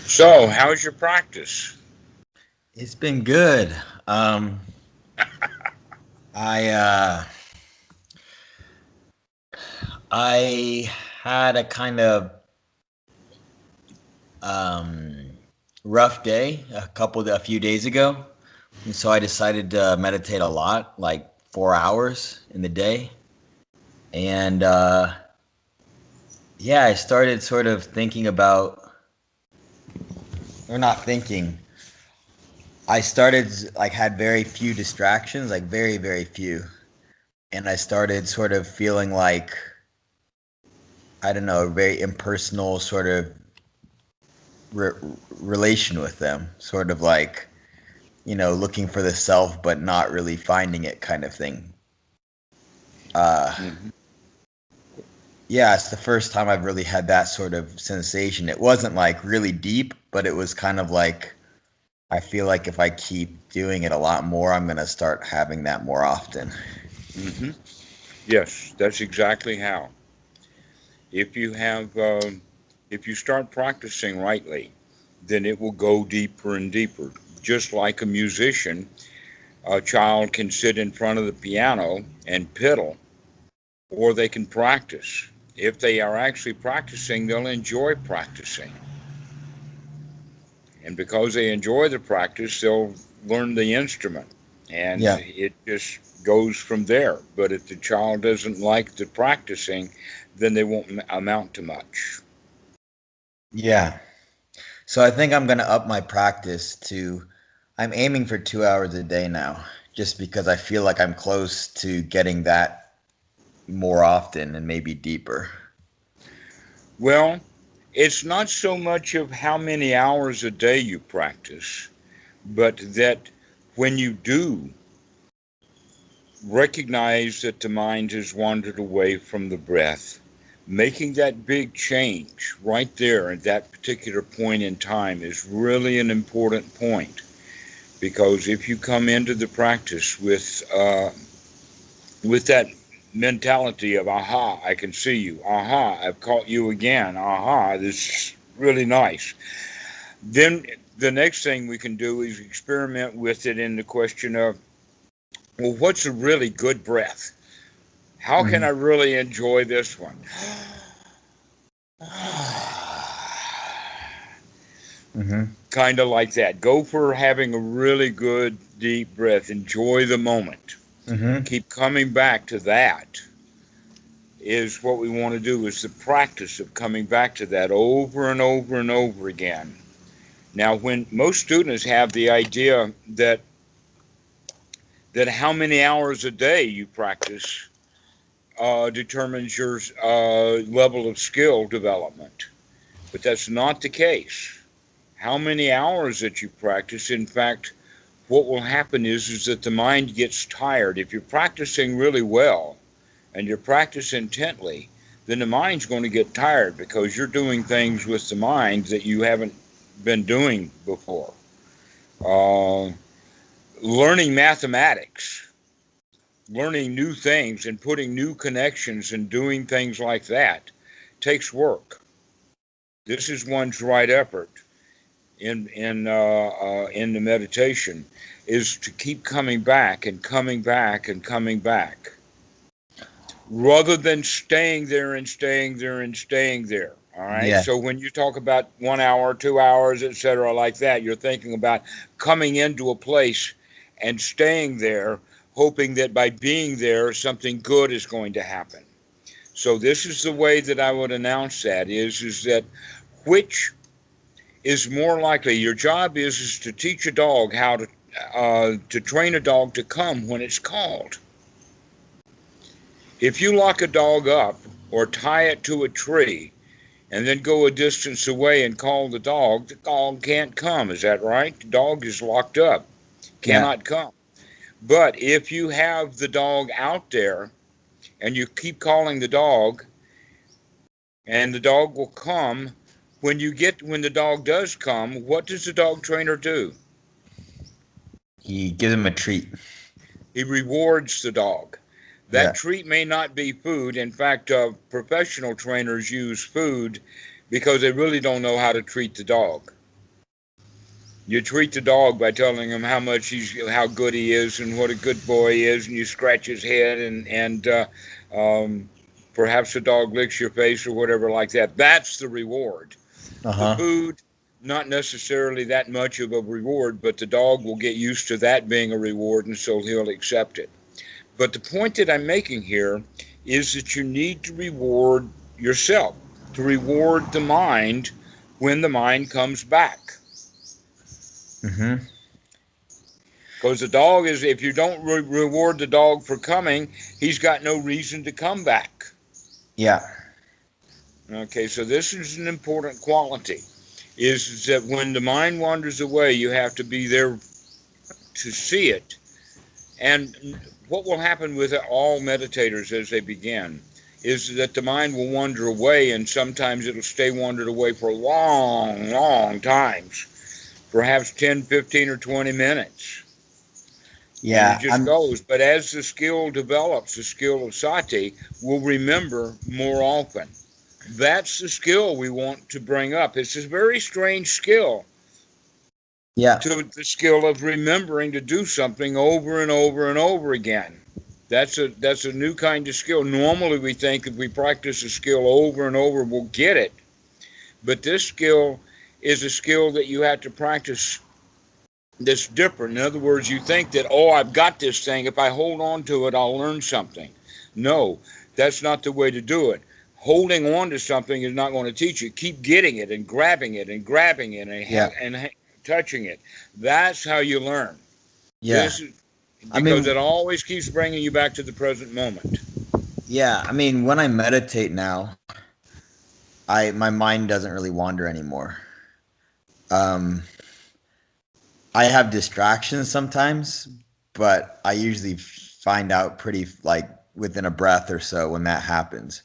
So, how's your practice? It's been good. Um, I I had a kind of um, rough day a few days ago, and so I decided to meditate a lot, like 4 hours in the day. And yeah, I started sort of thinking about, or not thinking. I started like had very few distractions, like very few, and I started sort of feeling like I don't know, a very impersonal sort of re- relation with them, sort of like looking for the self but not really finding it, kind of thing. Uh, Hmm. yeah, it's the first time I've really had that sort of sensation. It wasn't like really deep, but it was kind of like I feel like if I keep doing it a lot more, I'm gonna start having that more often. Hmm. Yes, that's exactly how. If you have, if you start practicing rightly, then it will go deeper and deeper. Just like a musician, a child can sit in front of the piano and piddle, or they can practice. If they are actually practicing, they'll enjoy practicing. And because they enjoy the practice, they'll learn the instrument. And Yeah, it just goes from there. But if the child doesn't like the practicing, then they won't amount to much. yeah. So I think I'm gonna up my practice to. I'm aiming for 2 hours a day now, just because I feel like I'm close to getting that more often and maybe deeper. Well, it's not so much of how many hours a day you practice, but that when you do recognize that the mind has wandered away from the breath, making that big change right there at that particular point in time is really an important point. Because if you come into the practice with that mentality of aha, I can see you, aha, I've caught you again, aha, this is really nice, then the next thing we can do is experiment with it in the question of, well, what's a really good breath? How can I Hmm. really enjoy this one? Hmm. Kind of like that. Go for having a really good deep breath. Enjoy the moment. Hmm. Keep coming back to that is what we want to do is the practice of coming back to that over and over and over again. Now, when most students have the idea that how many hours a day you practice determines your level of skill development, but that's not the case. How many hours that you practice, in fact, what will happen is that the mind gets tired. If you're practicing really well and you practice intently, then the mind's going to get tired because you're doing things with the mind that you haven't been doing before. Uh, Learning mathematics, learning new things, and putting new connections and doing things like that takes work. This is one's right effort in the meditation is to keep coming back and coming back and coming back rather than staying there and staying there and staying there. All right. Yeah. So when you talk about 1 hour, 2 hours, etc., like that, you're thinking about coming into a place and staying there, hoping that by being there, something good is going to happen. So this is the way that I would announce that is that which is more likely. Your job is to teach a dog how to train a dog to come when it's called. If you lock a dog up or tie it to a tree and then go a distance away and call the dog can't come. Is that right? The dog is locked up, Yeah. cannot come. But if you have the dog out there and you keep calling the dog and the dog will come, when the dog does come, what does the dog trainer do? He gives him a treat. He rewards the dog. That Yeah. treat may not be food. In fact, professional trainers use food because they really don't know how to treat the dog. You treat the dog by telling him how good he is, and what a good boy he is, and you scratch his head, and perhaps the dog licks your face or whatever like that. That's the reward. Uh The huh. food, not necessarily that much of a reward, but the dog will get used to that being a reward, and so he'll accept it. But the point that I'm making here is that you need to reward yourself, to reward the mind when the mind comes back. Mm-hmm. Because the dog is, if you don't reward the dog for coming, he's got no reason to come back. Yeah. Okay, so this is an important quality, is that when the mind wanders away, you have to be there to see it. And what will happen with all meditators as they begin is that the mind will wander away, and sometimes it'll stay wandered away for long, long times, perhaps 10, 15, or 20 minutes. And it Yeah. just goes. But as the skill develops, the skill of sati, we'll remember more often. That's the skill we want to bring up. It's a very strange skill, Yeah. to the skill of remembering to do something over and over and over again. That's a new kind of skill. Normally we think if we practice a skill over and over, we'll get it. But this skill is a skill that you have to practice that's different. In other words, you think that, oh, I've got this thing. If I hold on to it, I'll learn something. No, that's not the way to do it. Holding on to something is not going to teach you. Keep getting it and grabbing it and grabbing it Yeah. and touching it. That's how you learn. Yeah. This is I because mean, it always keeps bringing you back to the present moment. yeah. I mean, when I meditate now, my mind doesn't really wander anymore. Um, I have distractions sometimes, but I usually find out pretty like within a breath or so when that happens.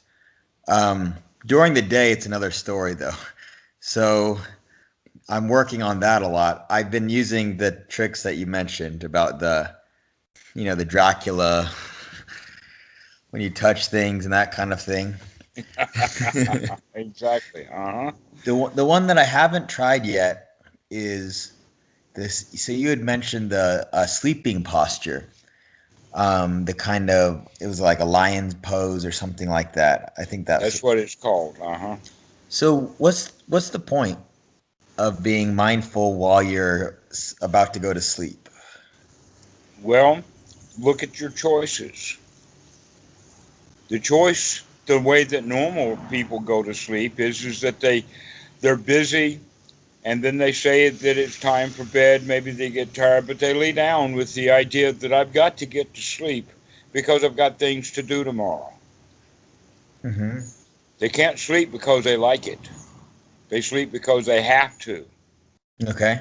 Um, During the day, it's another story though. So I'm working on that a lot. I've been using the tricks that you mentioned about the Dracula when you touch things and that kind of thing. Exactly. Uh huh. The one that I haven't tried yet is this. So you had mentioned the sleeping posture. The kind of it was like a lion's pose or something like that. I think that's That's what it's called. Uh huh. so. What's the point of being mindful while you're about to go to sleep? Well, look at your choices. The choice, the way that normal people go to sleep is that they're busy, and then they say that it's time for bed. Maybe they get tired, but they lay down with the idea that I've got to get to sleep because I've got things to do tomorrow. Mm-hmm. They can't sleep because they like it. They sleep because they have to. Okay.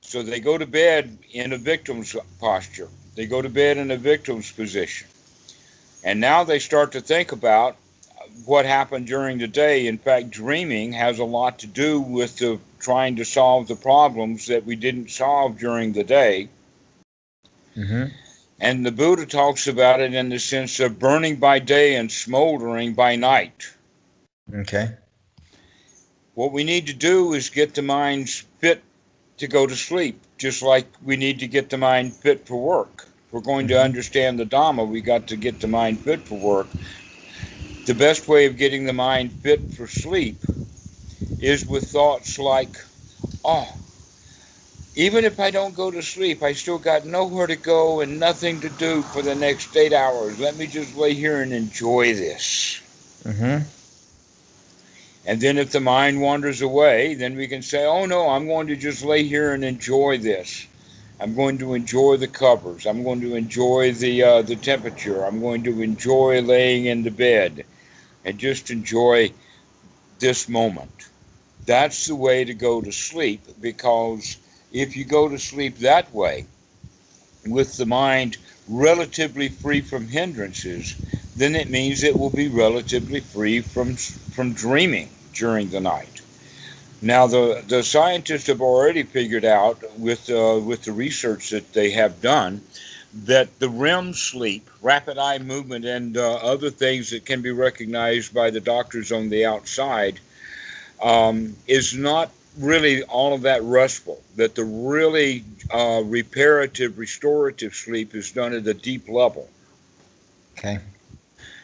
So they go to bed in a victim's posture. They go to bed in a victim's position. And now they start to think about what happened during the day. In fact, dreaming has a lot to do with trying to solve the problems that we didn't solve during the day. Mm-hmm. And the Buddha talks about it in the sense of burning by day and smoldering by night. Okay. What we need to do is get the mind fit to go to sleep, just like we need to get the mind fit for work. If we're going to Mm-hmm. understand the Dhamma, we got to get the mind fit for work. The best way of getting the mind fit for sleep is with thoughts like, oh, even if I don't go to sleep, I still got nowhere to go and nothing to do for the next 8 hours. Let me just lay here and enjoy this. Mm-hmm. And then if the mind wanders away, then we can say, oh no, I'm going to just lay here and enjoy this. I'm going to enjoy the covers. I'm going to enjoy the temperature. I'm going to enjoy laying in the bed and just enjoy this moment. That's the way to go to sleep, because if you go to sleep that way, with the mind relatively free from hindrances, then it means it will be relatively free from dreaming during the night. Now, the scientists have already figured out with the research that they have done that the REM sleep, rapid eye movement, and other things that can be recognized by the doctors on the outside is not really all of that restful, that the really reparative, restorative sleep is done at a deep level. Okay.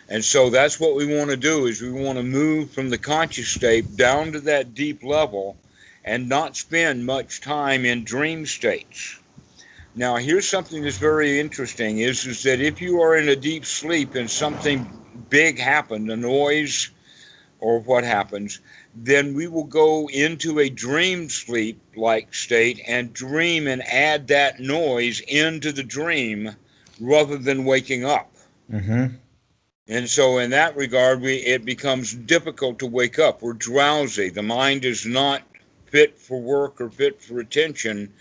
And so that's what we want to do is we want to move from the conscious state down to that deep level and not spend much time in dream states. Now, here's something that's very interesting is that if you are in a deep sleep and something big happened, a noise or what happens, then we will go into a dream sleep like state and dream and add that noise into the dream rather than waking up. Mm-hmm. And so in that regard, it becomes difficult to wake up. We're drowsy. The mind is not fit for work or fit for attention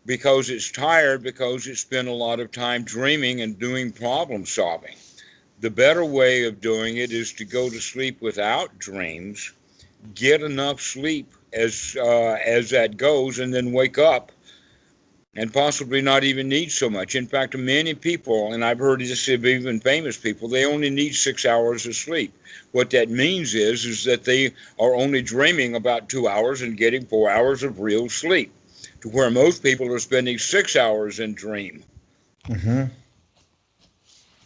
because it's tired, because it's spent a lot of time dreaming and doing problem solving. The better way of doing it is to go to sleep without dreams, get enough sleep as that goes, and then wake up and possibly not even need so much. In fact, many people, and I've heard this of even famous people, they only need 6 hours of sleep. What that means is that they are only dreaming about 2 hours and getting 4 hours of real sleep, to where most people are spending 6 hours in dream Mm-hmm.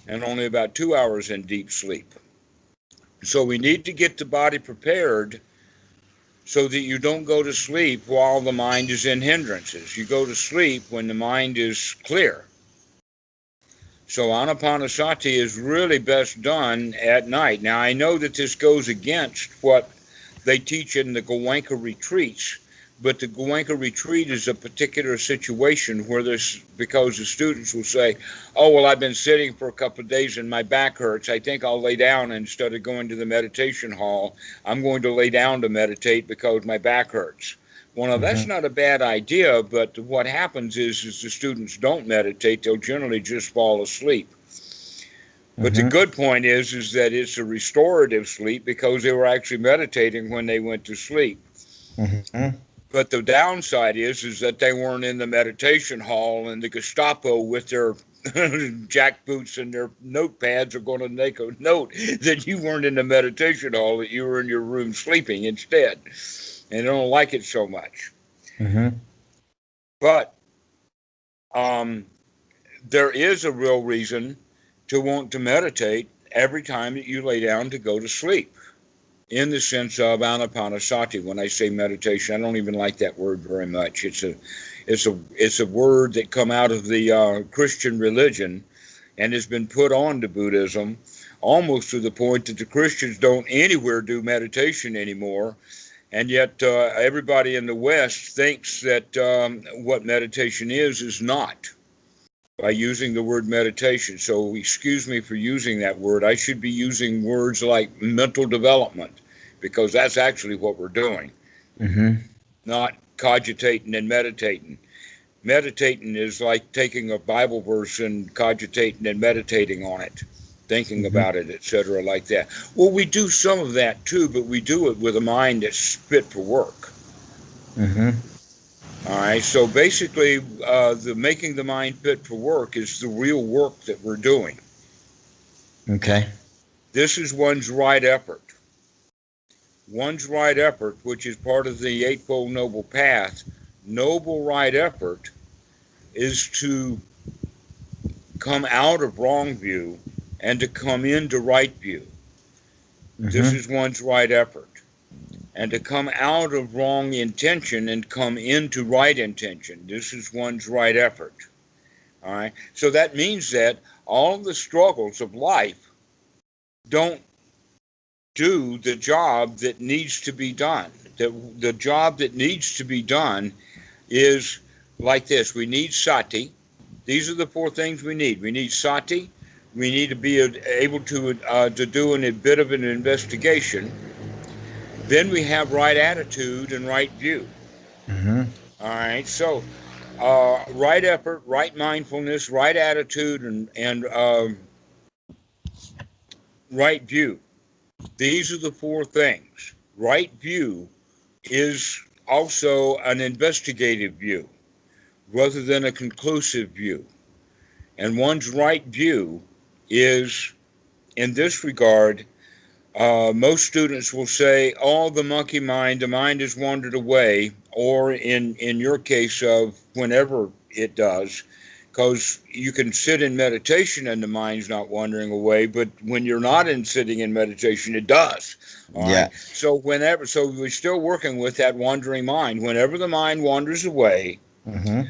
and only about 2 hours in deep sleep. So we need to get the body prepared so that you don't go to sleep while the mind is in hindrances. You go to sleep when the mind is clear. So anapanasati is really best done at night. Now I know that this goes against what they teach in the Goenka retreats, but the Goenka retreat is a particular situation where there's, because the students will say, oh, well, I've been sitting for a couple of days and my back hurts. I think I'll lay down instead of going to the meditation hall. I'm going to lay down to meditate because my back hurts. Well, now, that's Mm-hmm. not a bad idea, but what happens is the students don't meditate. They'll generally just fall asleep. But the Mm-hmm. good point is that it's a restorative sleep because they were actually meditating when they went to sleep. Mm-hmm. But the downside is that they weren't in the meditation hall and the Gestapo with their jackboots and their notepads are going to make a note that you weren't in the meditation hall, that you were in your room sleeping instead. And they don't like it so much. Mm-hmm. But um, there is a real reason to want to meditate every time that you lay down to go to sleep, in the sense of anapanasati. When I say meditation, I don't even like that word very much. It's a word that come out of the Christian religion and has been put on to Buddhism, almost to the point that the Christians don't anywhere do meditation anymore. And yet everybody in the West thinks that what meditation is not, by using the word meditation. So excuse me for using that word. I should be using words like mental development, because that's actually what we're doing, Mm-hmm. not cogitating and meditating. Meditating is like taking a Bible verse and cogitating and meditating on it, thinking Mm-hmm. about it, etc., like that. Well, we do some of that too, but we do it with a mind that's fit for work. Mm-hmm. All right. So basically, the making the mind fit for work is the real work that we're doing. Okay. This is one's right effort. One's right effort, which is part of the Eightfold Noble Path, noble right effort is to come out of wrong view and to come into right view. This Mm-hmm. is one's right effort. And to come out of wrong intention and come into right intention. This is one's right effort. All right. So that means that all of the struggles of life don't do the job that needs to be done. The job that needs to be done is like this. We need sati. These are the four things we need. We need sati. We need to be able to do a bit of an investigation. Then we have right attitude and right view. Mm-hmm. All right. So right effort, right mindfulness, right attitude, and right view. These are the four things. Right view is also an investigative view rather than a conclusive view. And one's right view is, in this regard, Most students will say, "Oh, the monkey mind, the mind has wandered away," or in your case of whenever it does, because you can sit in meditation and the mind's not wandering away, but when you're not in sitting in meditation, it does. All right. Yeah. So we're still working with that wandering mind. Whenever the mind wanders away, Mm-hmm.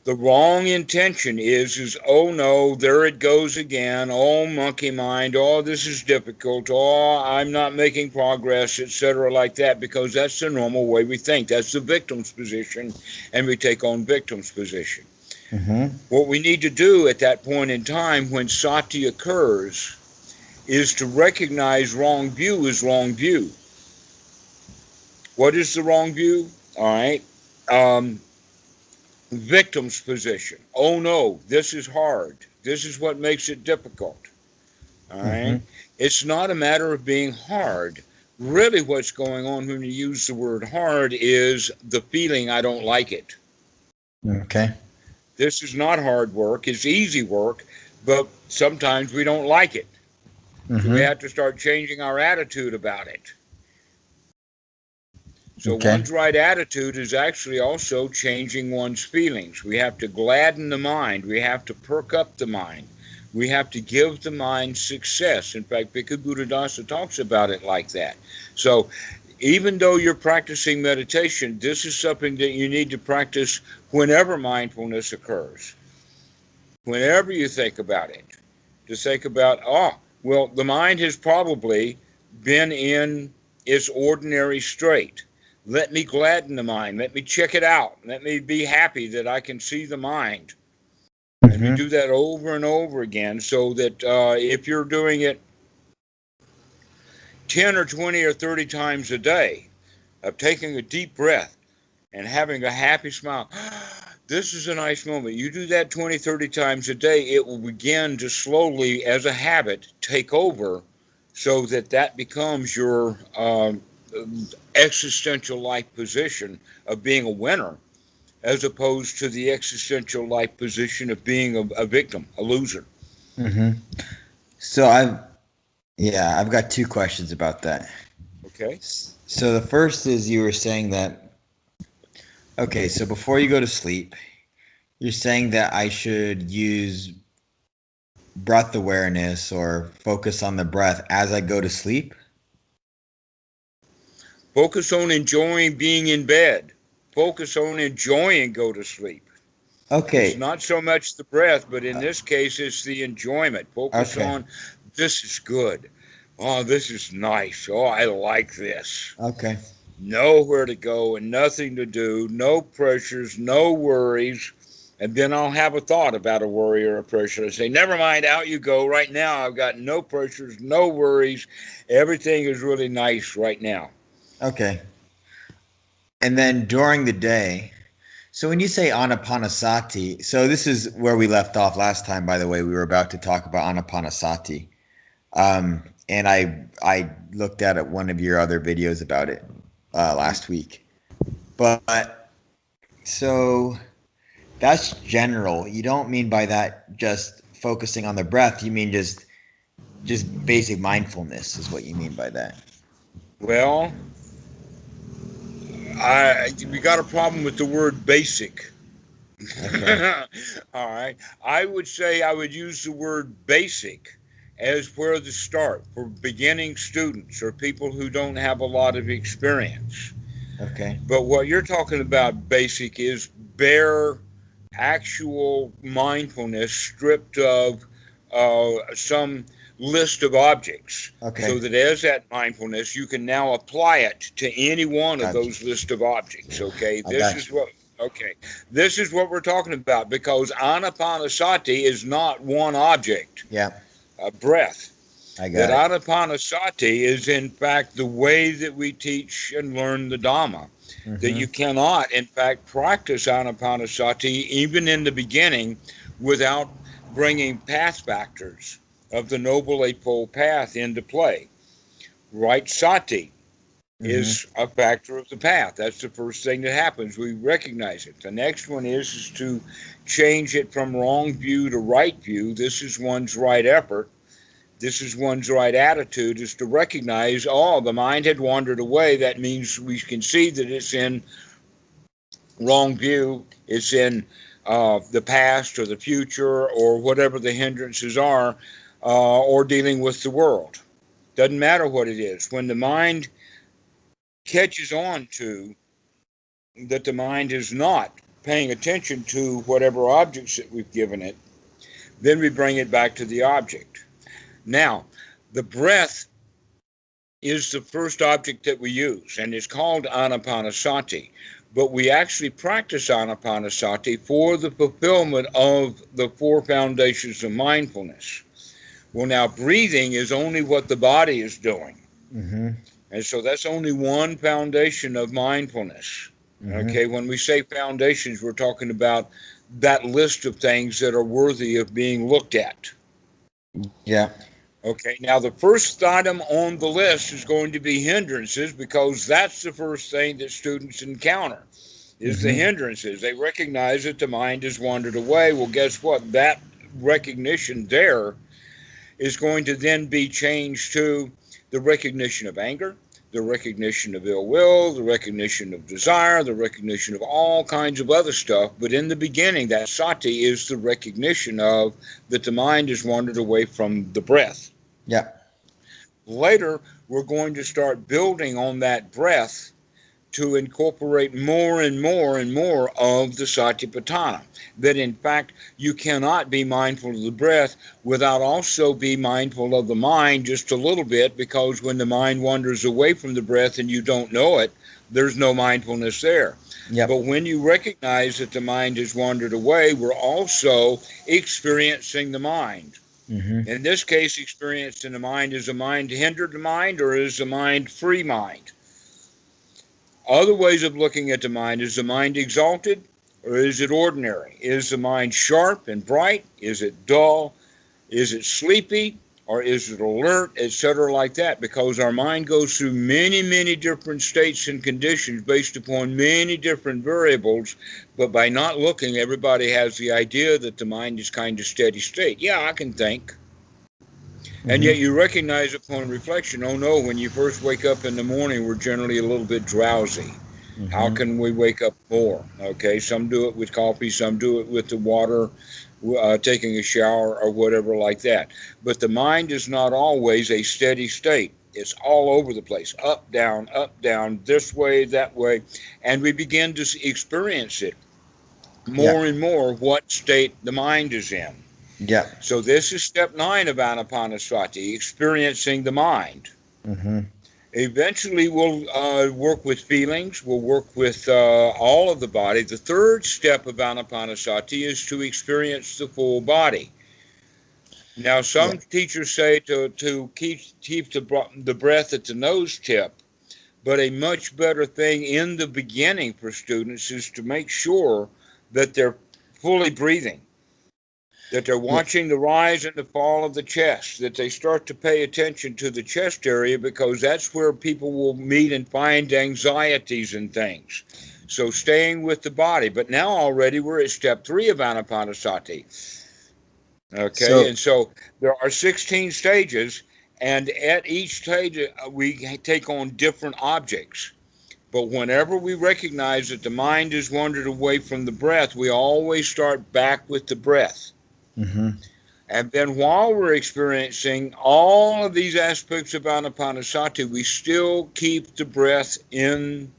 the wrong intention is oh no, there it goes again, oh monkey mind, oh this is difficult, oh I'm not making progress, etc., like that, because that's the normal way we think. That's the victim's position, and we take on victim's position. Mm-hmm. What we need to do at that point in time when sati occurs is to recognize wrong view as wrong view. What is the wrong view? All right. um, Victim's position. Oh no, this is hard. This is what makes it difficult. All Mm-hmm. right. It's not a matter of being hard. Really, what's going on when you use the word hard is the feeling I don't like it. Okay. This is not hard work. It's easy work, but sometimes we don't like it. So we Mm-hmm. have to start changing our attitude about it. So Okay. one's right attitude is actually also changing one's feelings. We have to gladden the mind. We have to perk up the mind. We have to give the mind success. In fact, Bhikkhu Buddhadasa talks about it like that. So even though you're practicing meditation, this is something that you need to practice whenever mindfulness occurs. Whenever you think about it, to think about, oh, well, the mind has probably been in its ordinary state. Let me gladden the mind. Let me check it out. Let me be happy that I can see the mind. And we Mm-hmm. do that over and over again so that if you're doing it 10 or 20 or 30 times a day, of taking a deep breath and having a happy smile, this is a nice moment. You do that 20, 30 times a day, it will begin to slowly, as a habit, take over so that that becomes your existential life position of being a winner, as opposed to the existential life position of being a victim, a loser. Mm-hmm. So I've got two questions about that. Okay? So the first is you were saying that, okay, so before you go to sleep, you're saying that I should use breath awareness or focus on the breath as I go to sleep. Focus on enjoying being in bed. Focus on enjoying go to sleep. It's Okay. not so much the breath, but in Uh, this case, it's the enjoyment. Focus okay. on this is good. Oh, this is nice. Oh, I like this. Okay. Nowhere to go and nothing to do, no pressures, no worries. And then I'll have a thought about a worry or a pressure. I say, never mind, out you go. Right now, I've got no pressures, no worries. Everything is really nice right now. Okay. And then during the day, so when you say anapanasati, so this is where we left off last time, by the way. We were about to talk about anapanasati. And I looked at one of your other videos about it last week. But so that's general. You don't mean by that just focusing on the breath. You mean just basic mindfulness is what you mean by that. Well, we got a problem with the word basic. Okay. All right. I would say I would use the word basic as where to start for beginning students or people who don't have a lot of experience. Okay. But what you're talking about, basic, is bare, actual mindfulness stripped of some list of objects. So Okay. that as that mindfulness, you can now apply it to any one of Gotcha. those list of objects. Okay, I got you. this is what we're talking about because anapanasati is not one object, Yeah, a breath. I That got it. anapanasati is in fact the way that we teach and learn the Dhamma. That Mm-hmm. you cannot, in fact, practice anapanasati even in the beginning without bringing path factors of the Noble Eightfold Path into play. Right sati Mm-hmm. is a factor of the path. That's the first thing that happens. We recognize it. The next one is to change it from wrong view to right view. This is one's right effort. This is one's right attitude, is to recognize, oh, the mind had wandered away. That means we can see that it's in wrong view. It's in the past or the future or whatever the hindrances are, or dealing with the world. Doesn't matter what it is. When the mind catches on to that the mind is not paying attention to whatever objects that we've given it, then we bring it back to the object. Now, the breath is the first object that we use, and it's called anapanasati. But we actually practice anapanasati for the fulfillment of the four foundations of mindfulness. Well, now, breathing is only what the body is doing. Mm-hmm. And so that's only one foundation of mindfulness. Mm-hmm. Okay, when we say foundations, we're talking about that list of things that are worthy of being looked at. Yeah. Okay, now the first item on the list is going to be hindrances, because that's the first thing that students encounter is the hindrances. They recognize that the mind has wandered away. Well, guess what? That recognition there is going to then be changed to the recognition of anger, the recognition of ill will, the recognition of desire, the recognition of all kinds of other stuff. But in the beginning, that sati is the recognition of that the mind has wandered away from the breath. Yeah. Later, we're going to start building on that breath to incorporate more and more and more of the satipatthana. That in fact, you cannot be mindful of the breath without also be mindful of the mind just a little bit, because when the mind wanders away from the breath and you don't know it, there's no mindfulness there. Yep. But when you recognize that the mind has wandered away, we're also experiencing the mind. Mm-hmm. In this case, experiencing the mind, is a mind hindered mind or is a mind free mind? Other ways of looking at the mind: is the mind exalted or is it ordinary? Is the mind sharp and bright? Is it dull? Is it sleepy or is it alert, etc., like that? Because our mind goes through many, many different states and conditions based upon many different variables, but by not looking, everybody has the idea that the mind is kind of steady state. Yeah, I can think. And yet you recognize upon reflection, oh no, when you first wake up in the morning, we're generally a little bit drowsy. How can we wake up more? Okay, some do it with coffee, some do it with the water, taking a shower or whatever like that. But the mind is not always a steady state. It's all over the place, up, down, this way, that way. And we begin to experience it more and more, what state the mind is in. Yeah. So this is step 9 of anapanasati, experiencing the mind. Eventually, we'll work with feelings. We'll work with all of the body. The third step of anapanasati is to experience the full body. Now, some teachers say to keep the breath at the nose tip, but a much better thing in the beginning for students is to make sure that they're fully breathing, that they're watching the rise and the fall of the chest, that they start to pay attention to the chest area, because that's where people will meet and find anxieties and things. So staying with the body. But now already we're at step 3 of anapanasati. Okay, so there are 16 stages, and at each stage we take on different objects. But whenever we recognize that the mind has wandered away from the breath, we always start back with the breath. And then while we're experiencing all of these aspects of anapanasati, we still keep the breath in,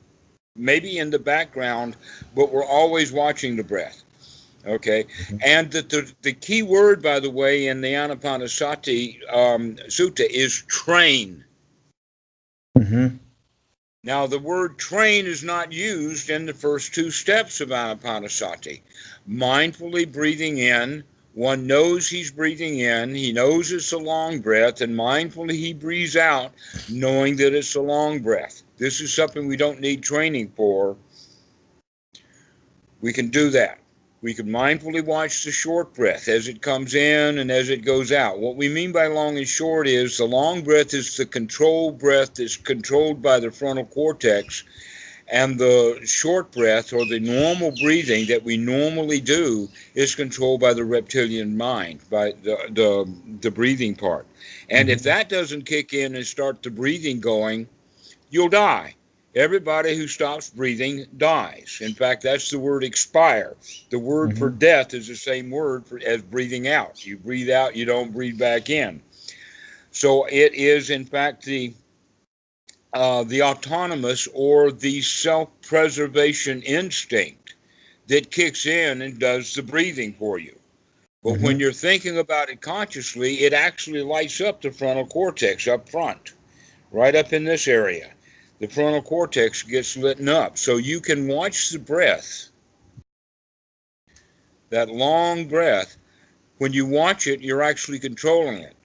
maybe in the background, but we're always watching the breath. Okay, and the key word, by the way, in the anapanasati sutta is train. Now, the word train is not used in the first 2 steps of anapanasati. Mindfully breathing in, one knows he's breathing in, he knows it's a long breath, and mindfully he breathes out, knowing that it's a long breath. This is something we don't need training for. We can do that. We can mindfully watch the short breath as it comes in and as it goes out. What we mean by long and short is the long breath is the controlled breath that's controlled by the frontal cortex, And the short breath, or the normal breathing that we normally do, is controlled by the reptilian mind, by the breathing part. And if that doesn't kick in and start the breathing going, you'll die. Everybody who stops breathing dies. In fact, that's the word expire. The word for death is the same word as breathing out. You breathe out, you don't breathe back in. So it is, in fact, the autonomous or the self-preservation instinct that kicks in and does the breathing for you. But when you're thinking about it consciously, it actually lights up the frontal cortex up front, right up in this area. The frontal cortex gets lit up. So you can watch the breath, that long breath. When you watch it, you're actually controlling it.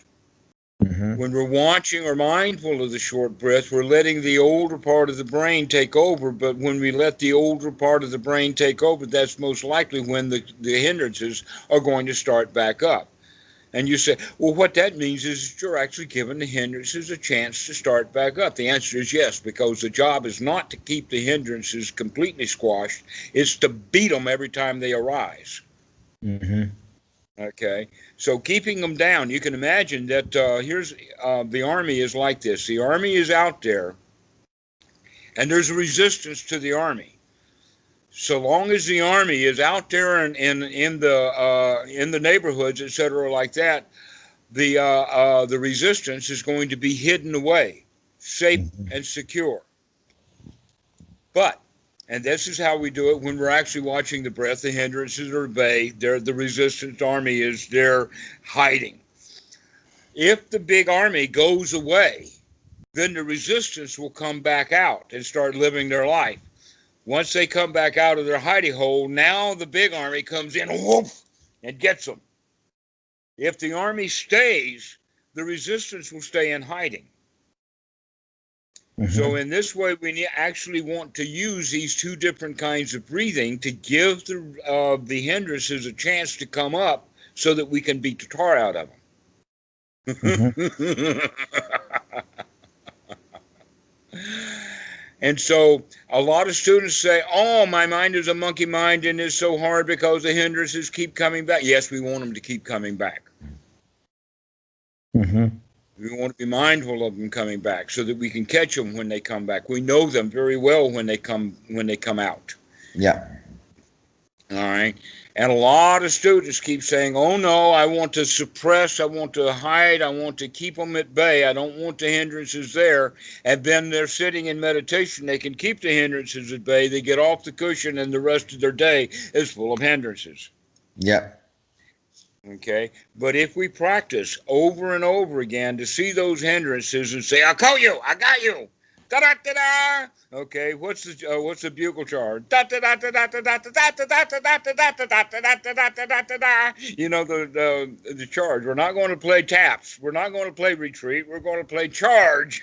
When we're watching or mindful of the short breath, we're letting the older part of the brain take over. But when we let the older part of the brain take over, that's most likely when the hindrances are going to start back up. And you say, well, what that means is that you're actually giving the hindrances a chance to start back up. The answer is yes, because the job is not to keep the hindrances completely squashed. It's to beat them every time they arise. Okay, so keeping them down, you can imagine that the Army is like this. The Army is out there, and there's a resistance to the Army. So long as the Army is out there in the neighborhoods, etc., like that, the resistance is going to be hidden away, safe and secure. But, and this is how we do it when we're actually watching the breath, the hindrances are at bay, the resistance army is there hiding. If the big army goes away, then the resistance will come back out and start living their life. Once they come back out of their hidey hole, now the big army comes in, whoop, and gets them. If the army stays, the resistance will stay in hiding. So in this way, we actually want to use these two different kinds of breathing to give the hindrances a chance to come up so that we can beat the tar out of them. And so a lot of students say, oh, my mind is a monkey mind and it's so hard because the hindrances keep coming back. Yes, we want them to keep coming back. We want to be mindful of them coming back so that we can catch them when they come back. We know them very well when they come out. Yeah. All right. And a lot of students keep saying, oh, no, I want to suppress, I want to hide, I want to keep them at bay, I don't want the hindrances there. And then they're sitting in meditation, they can keep the hindrances at bay, they get off the cushion, and the rest of their day is full of hindrances. Yeah. Okay, but if we practice over and over again to see those hindrances and say, "I caught you, I got you," da da da da. Okay, what's the bugle charge? Da da da da da da da da da da da da da da da da da. You know the charge. We're not going to play taps. We're not going to play retreat. We're going to play charge.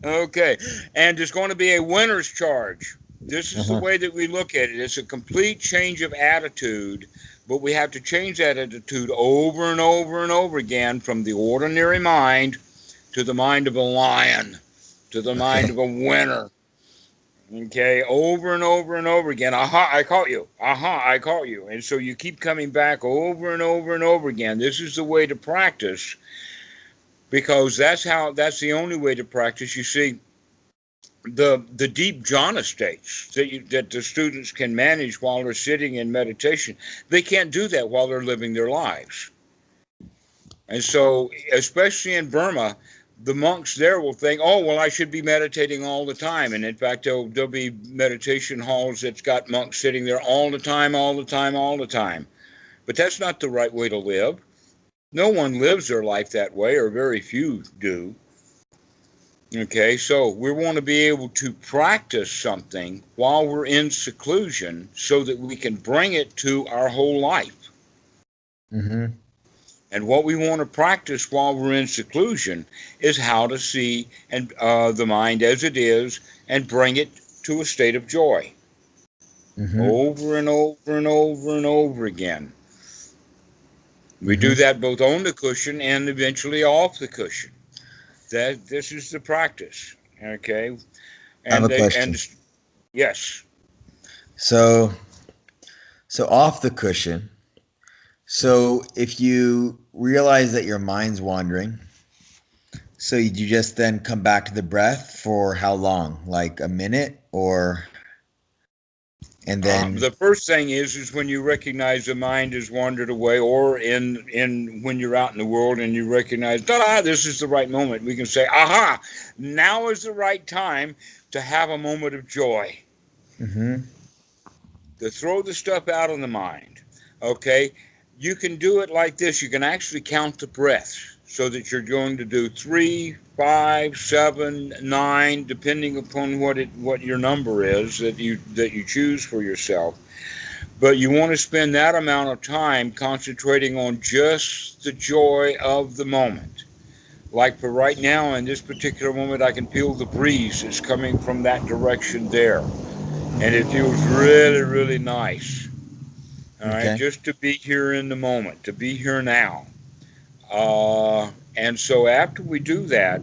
Okay, and it's going to be a winner's charge. This is the way that we look at it. It's a complete change of attitude, but we have to change that attitude over and over and over again from the ordinary mind to the mind of a lion, to the mind of a winner. Okay, over and over and over again. Aha, I caught you. Aha, I caught you. And so you keep coming back over and over and over again. This is the way to practice, because that's the only way to practice. You see, the deep jhana states that the students can manage while they're sitting in meditation, they can't do that while they're living their lives. And so, especially in Burma, the monks there will think, oh, well, I should be meditating all the time. And in fact, there'll be meditation halls that's got monks sitting there all the time, all the time, all the time. But that's not the right way to live. No one lives their life that way, or very few do. Okay, so we want to be able to practice something while we're in seclusion so that we can bring it to our whole life. And what we want to practice while we're in seclusion is how to see and the mind as it is and bring it to a state of joy. Over and over and over and over again. We do that both on the cushion and eventually off the cushion. This is the practice. Okay, I have and a they question. and yes. So, so off the cushion. So if you realize that your mind's wandering, so you just then come back to the breath for how long? Like a minute or and then The first thing is when you recognize the mind has wandered away, or in when you're out in the world and you recognize, ta-da, this is the right moment. We can say, aha, now is the right time to have a moment of joy, mm-hmm. to throw the stuff out of the mind. Okay, you can do it like this. You can actually count the breaths so that you're going to do 3, 5, 7, 9, depending upon what your number is that you choose for yourself. But you want to spend that amount of time concentrating on just the joy of the moment. Like for right now, in this particular moment, I can feel the breeze that's coming from that direction there. And it feels really, really nice. All right, Okay. just to be here in the moment, to be here now. And so after we do that,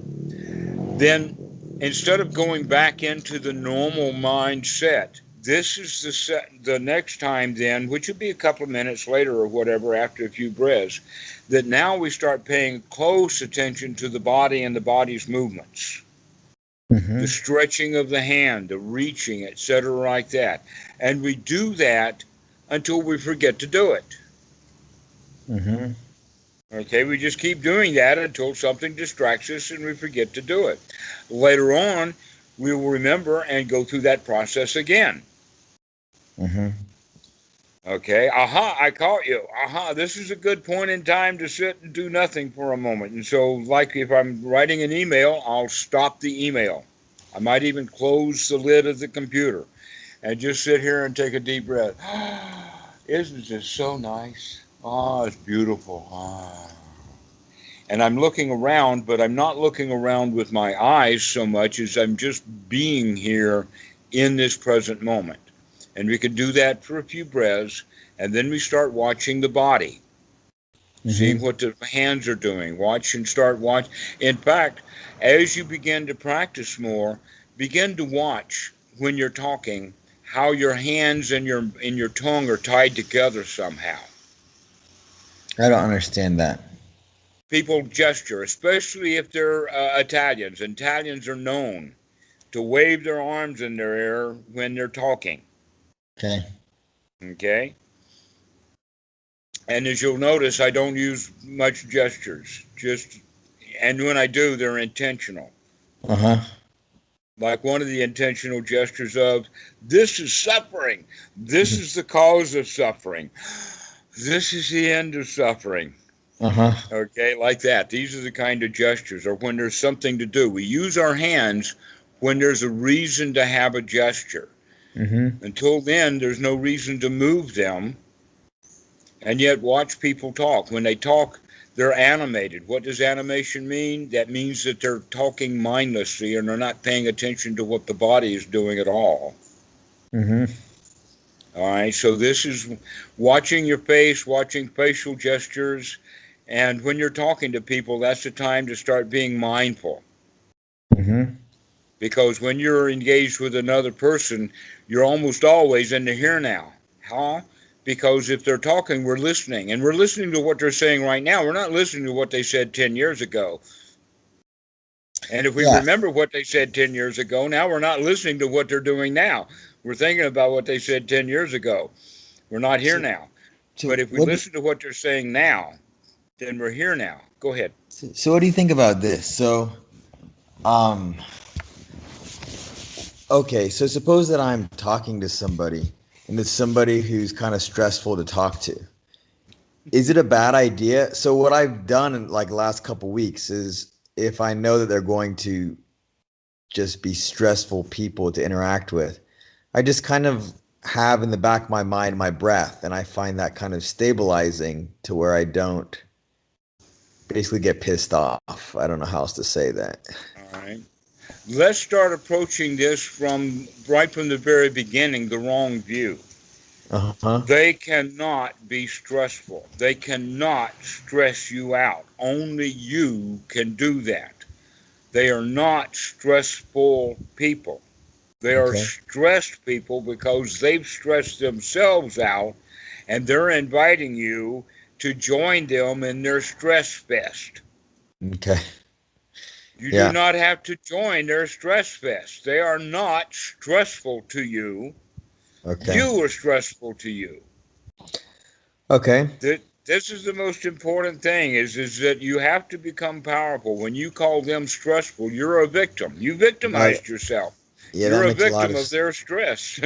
then instead of going back into the normal mindset, this is the next time then, which would be a couple of minutes later or whatever after a few breaths, that now we start paying close attention to the body and the body's movements, the Mm-hmm. stretching of the hand, the reaching, etc., like that. And we do that until we forget to do it. Mm-hmm. Okay, we just keep doing that until something distracts us and we forget to do it. Later on, we will remember and go through that process again. Mm-hmm. Okay, aha, I caught you. Aha, this is a good point in time to sit and do nothing for a moment. And so, like if I'm writing an email, I'll stop the email. I might even close the lid of the computer and just sit here and take a deep breath. Isn't this so nice? Oh, it's beautiful. Ah. And I'm looking around, but I'm not looking around with my eyes so much as I'm just being here in this present moment. And we can do that for a few breaths, and then we start watching the body, seeing Mm-hmm. what the hands are doing. Watch and start watch. In fact, as you begin to practice more, begin to watch when you're talking how your hands and your tongue are tied together somehow. I don't understand that. People gesture, especially if they're Italians. Italians are known to wave their arms in their air when they're talking. Okay. Okay? And as you'll notice, I don't use much gestures. And when I do, they're intentional. Uh-huh. Like one of the intentional gestures of, this is suffering. This is the cause of suffering. This is the end of suffering. Uh-huh. Okay, like that. These are the kind of gestures, or when there's something to do. We use our hands when there's a reason to have a gesture. Mm-hmm. Until then, there's no reason to move them. And yet, watch people talk. When they talk, they're animated. What does animation mean? That means that they're talking mindlessly and they're not paying attention to what the body is doing at all. Mm-hmm. All right, so this is watching your face, watching facial gestures, and when you're talking to people, that's the time to start being mindful. Mm-hmm. Because when you're engaged with another person, you're almost always in the here now. How? Because if they're talking, we're listening. And we're listening to what they're saying right now. We're not listening to what they said 10 years ago. And if we Yeah. remember what they said 10 years ago, now we're not listening to what they're doing now. We're thinking about what they said 10 years ago. We're not here So, now. so But if we what do, listen to what they're saying now, then we're here now. Go ahead. so what do you think about this? So, um, okay, so suppose that I'm talking to somebody and it's somebody who's kind of stressful to talk to. Is it a bad idea? So what I've done in like the last couple weeks is if I know that they're going to just be stressful people to interact with, I just kind of have in the back of my mind my breath, and I find that kind of stabilizing to where I don't basically get pissed off. I don't know how else to say that. All right. Let's start approaching this from right from the very beginning, the wrong view. Uh-huh. They cannot be stressful. They cannot stress you out. Only you can do that. They are not stressful people. They are Okay. stressed people because they've stressed themselves out, and they're inviting you to join them in their stress fest. Okay. You do Yeah. not have to join their stress fest. They are not stressful to you. Okay. You are stressful to you. Okay. This is the most important thing is that you have to become powerful. When you call them stressful, you're a victim. You No, victimized yourself. yeah, that You're a makes a lot victim of of their stress.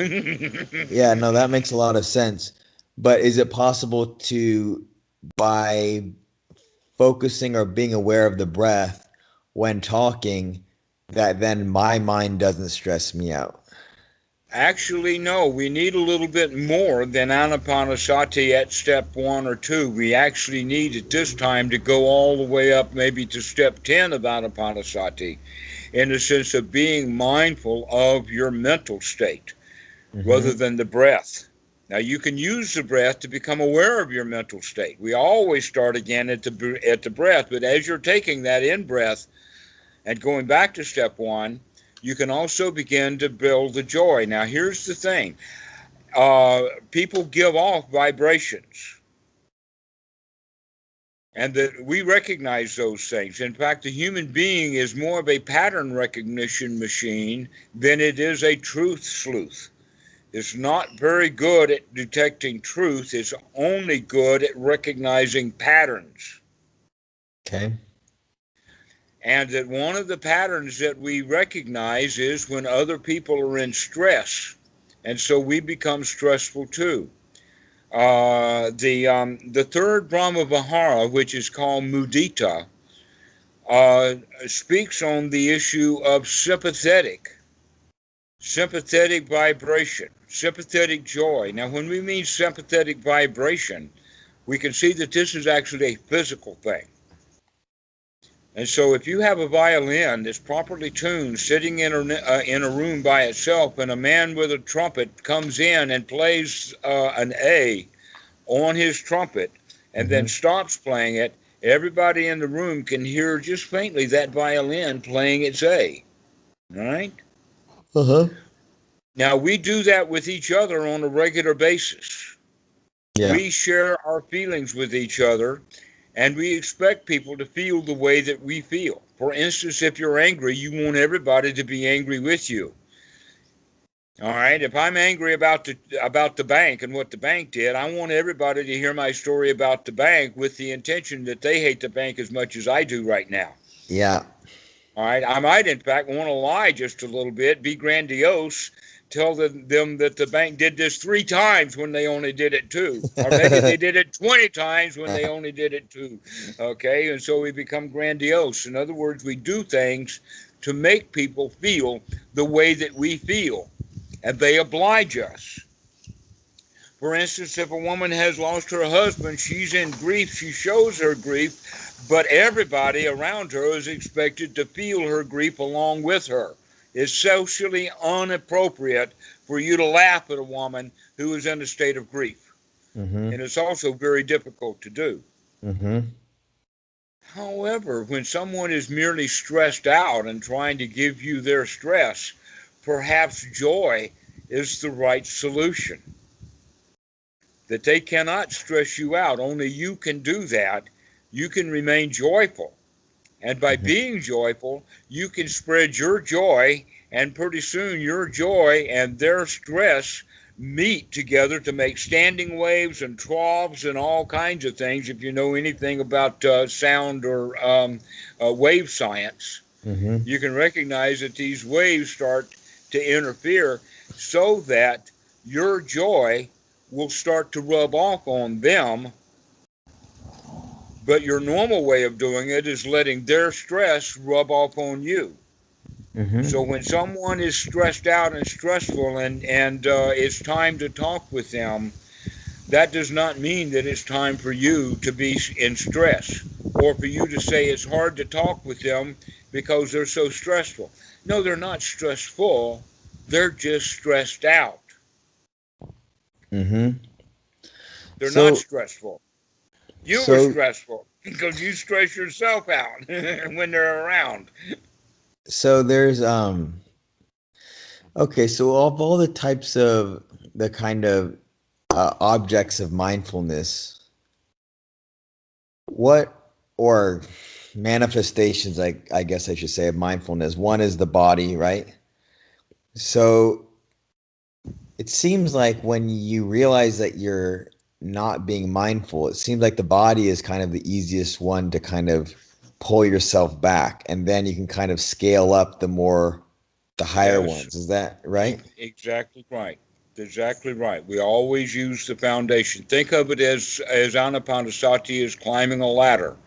yeah, no, that makes a lot of sense. But is it possible to, by focusing or being aware of the breath when talking, that then my mind doesn't stress me out? Actually, no, we need a little bit more than anapanasati at step 1 or 2. We actually need at this time to go all the way up maybe to step 10 of anapanasati in the sense of being mindful of your mental state rather Mm-hmm. than the breath. Now, you can use the breath to become aware of your mental state. We always start again at the breath, but as you're taking that in breath and going back to step 1, you can also begin to build the joy. Now, here's the thing people give off vibrations, and that we recognize those things. In fact, the human being is more of a pattern recognition machine than it is a truth sleuth. It's not very good at detecting truth, it's only good at recognizing patterns. Okay. And that one of the patterns that we recognize is when other people are in stress. And so we become stressful too. The third Brahma Vihara, which is called mudita, uh, speaks on the issue of sympathetic vibration, sympathetic joy. Now, when we mean sympathetic vibration, we can see that this is actually a physical thing. And so, if you have a violin that's properly tuned, sitting in a room by itself, and a man with a trumpet comes in and plays an A on his trumpet, and then Mm-hmm. stops playing it, everybody in the room can hear just faintly that violin playing its A. All right? Uh-huh. Now, we do that with each other on a regular basis. Yeah. We share our feelings with each other, and we expect people to feel the way that we feel. For instance, if you're angry, you want everybody to be angry with you. All right. If I'm angry about the bank and what the bank did, I want everybody to hear my story about the bank with the intention that they hate the bank as much as I do right now. Yeah. All right. I might, in fact, want to lie just a little bit, be grandiose, tell them that the bank did this 3 times when they only did it two, or maybe they did it 20 times when they only did it two. Okay. And so we become grandiose. In other words, we do things to make people feel the way that we feel, and they oblige us. For instance, if a woman has lost her husband, she's in grief, she shows her grief, but everybody around her is expected to feel her grief along with her. It's socially inappropriate for you to laugh at a woman who is in a state of grief. Mm-hmm. And it's also very difficult to do. Mm-hmm. However, when someone is merely stressed out and trying to give you their stress, perhaps joy is the right solution. That they cannot stress you out. Only you can do that. You can remain joyful. And by Mm-hmm. being joyful, you can spread your joy, and pretty soon your joy and their stress meet together to make standing waves and troughs and all kinds of things. If you know anything about sound or wave science, Mm-hmm. you can recognize that these waves start to interfere so that your joy will start to rub off on them. But your normal way of doing it is letting their stress rub off on you. So Mm-hmm. when someone is stressed out and stressful, and it's time to talk with them, that does not mean that it's time for you to be in stress, or for you to say it's hard to talk with them because they're so stressful. No, they're not stressful. They're just stressed out. Mm-hmm. They're not So stressful. You were so stressful because you stress yourself out when they're around. So there's okay, so of all the types of the kind of objects of mindfulness, what or manifestations, I guess I should say, of mindfulness. One is the body, right? So it seems like when you realize that you're not being mindful, it seems like the body is kind of the easiest one to kind of pull yourself back, and then you can kind of scale up the higher Yes, ones. Is that right? exactly right. Exactly right. We always use the foundation. Think of it as anapanasati is climbing a ladder,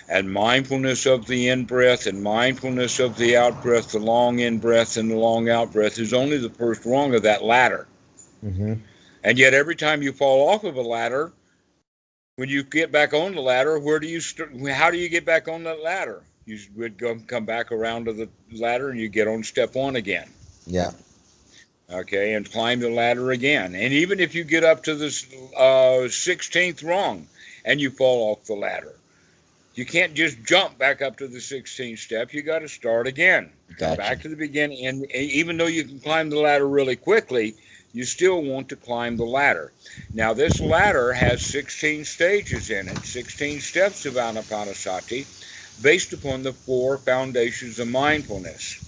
and mindfulness of the in breath and mindfulness of the out breath, the long in breath and the long out breath is only the first rung of that ladder. Mm-hmm. And yet, every time you fall off of a ladder, when you get back on the ladder, where do you how do you get back on that ladder? You would come back around to the ladder and you get on step one again. Yeah. Okay, and climb the ladder again. And even if you get up to the 16th rung and you fall off the ladder, you can't just jump back up to the 16th step. You got to start again. Come Gotcha. back to the beginning. And even though you can climb the ladder really quickly, you still want to climb the ladder. Now, this ladder has 16 stages in it, 16 steps of anapanasati, based upon the four foundations of mindfulness,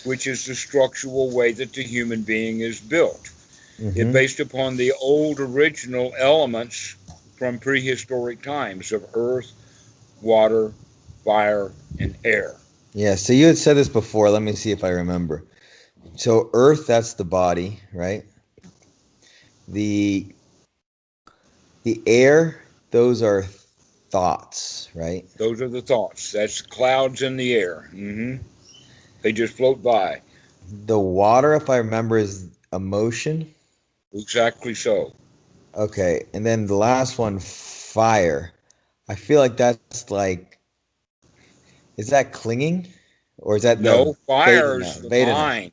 which is the structural way that the human being is built. It Mm-hmm. based upon the old original elements from prehistoric times of earth, water, fire, and air. Yeah. So you had said this before. Let me see if I remember. So earth, that's the body, right? The the air, those are thoughts, right? Those are the thoughts. That's clouds in the air. They just float by. The water, if I remember, is emotion. Exactly so. Okay. And then the last one, fire. I feel like that's like, is that clinging? Or is that the No, fire's Vedana? the Vedana. mind.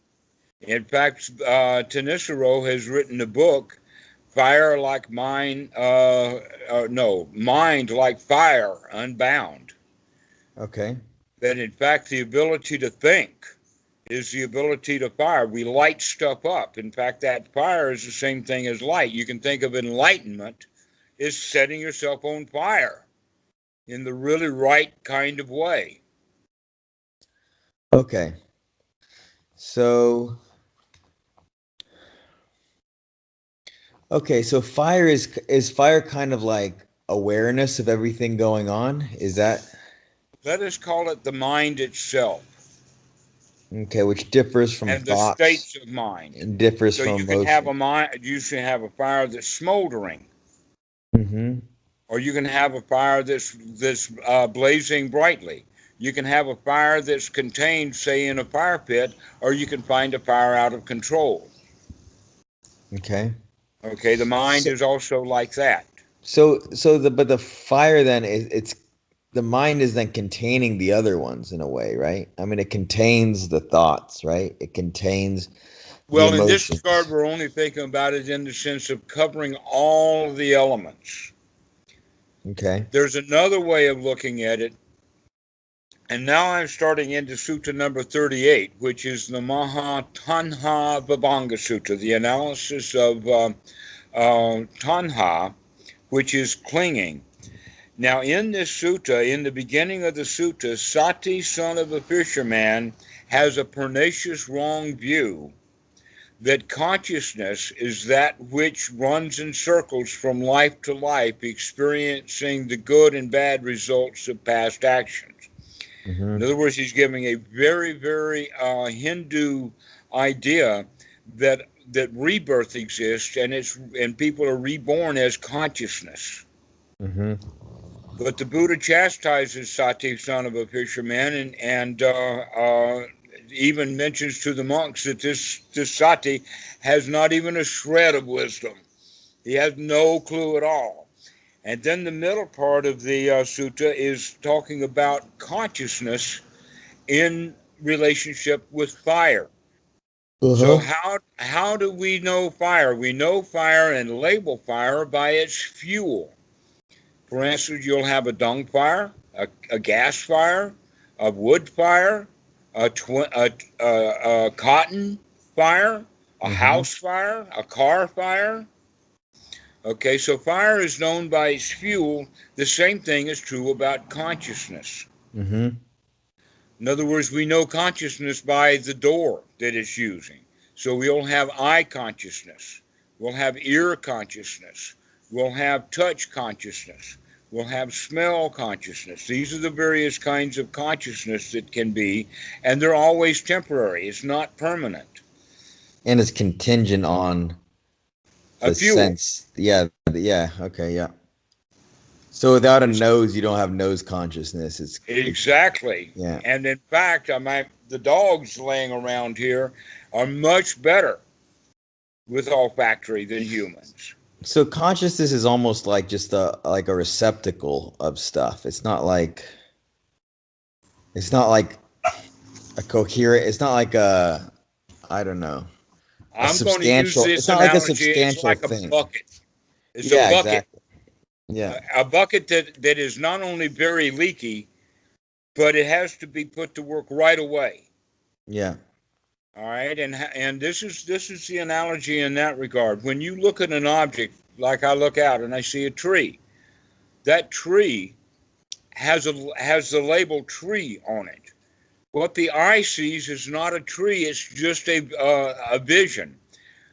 In fact, Tanisaro has written a book, Fire Like Mind, no, Mind Like Fire, Unbound. Okay. That in fact, the ability to think is the ability to fire. We light stuff up. In fact, that fire is the same thing as light. You can think of enlightenment as setting yourself on fire in the really right kind of way. Okay. So, okay, so fire is fire kind of like awareness of everything going on? Is that Let us call it the mind itself okay, which differs from and the thoughts states of mind. and differs So from you can have emotion? a mind, you should have a fire that's smoldering, Mm-hmm. or you can have a fire that's blazing brightly. You can have a fire that's contained, say, in a fire pit, or you can find a fire out of control. Okay. Okay, the mind So, is also like that. but the fire then it's the mind is then containing the other ones in a way, right? I mean, it contains the thoughts, right? It contains the Well, in this regard, emotions. we're only thinking about it in the sense of covering all the elements. Okay. There's another way of looking at it, and now I'm starting into Sutta number 38, which is the Mahatanha Vibhanga Sutta, the analysis of Tanha, which is clinging. Now, in this sutta, in the beginning of the sutta, Sati, son of a fisherman, has a pernicious wrong view that consciousness is that which runs in circles from life to life, experiencing the good and bad results of past actions. Mm-hmm. In other words, he's giving a very, very Hindu idea that rebirth exists and people are reborn as consciousness. Mm-hmm. But the Buddha chastises Sati, son of a fisherman, and even mentions to the monks that this Sati has not even a shred of wisdom. He has no clue at all. And then the middle part of the sutta is talking about consciousness in relationship with fire. So Uh-huh. how do we know fire? We know fire and label fire by its fuel. For instance, you'll have a dung fire, a gas fire, a wood fire, a cotton fire, a Mm-hmm. house fire, a car fire. Okay, so fire is known by its fuel. The same thing is true about consciousness. Mm-hmm. In other words, we know consciousness by the door that it's using. So we'll have eye consciousness, we'll have ear consciousness, we'll have touch consciousness, we'll have smell consciousness. These are the various kinds of consciousness that can be, and they're always temporary. It's not permanent. And it's contingent on A the fuel. sense. Yeah. Yeah. Okay. Yeah. So without a nose, you don't have nose consciousness. It's Exactly. yeah. And in fact, the dogs laying around here are much better with olfactory than humans. So consciousness is almost like just a receptacle of stuff. It's not like a coherent. It's not like a I don't know a I'm going to use substantial. It's this not like a analogy. It's substantial like a thing. bucket. It's a Yeah. bucket. Exactly. Yeah. A bucket that is not only very leaky, but it has to be put to work right away. Yeah. All right, and this is the analogy in that regard. When you look at an object, like I look out and I see a tree, that tree has the label tree on it. What the eye sees is not a tree; it's just a vision.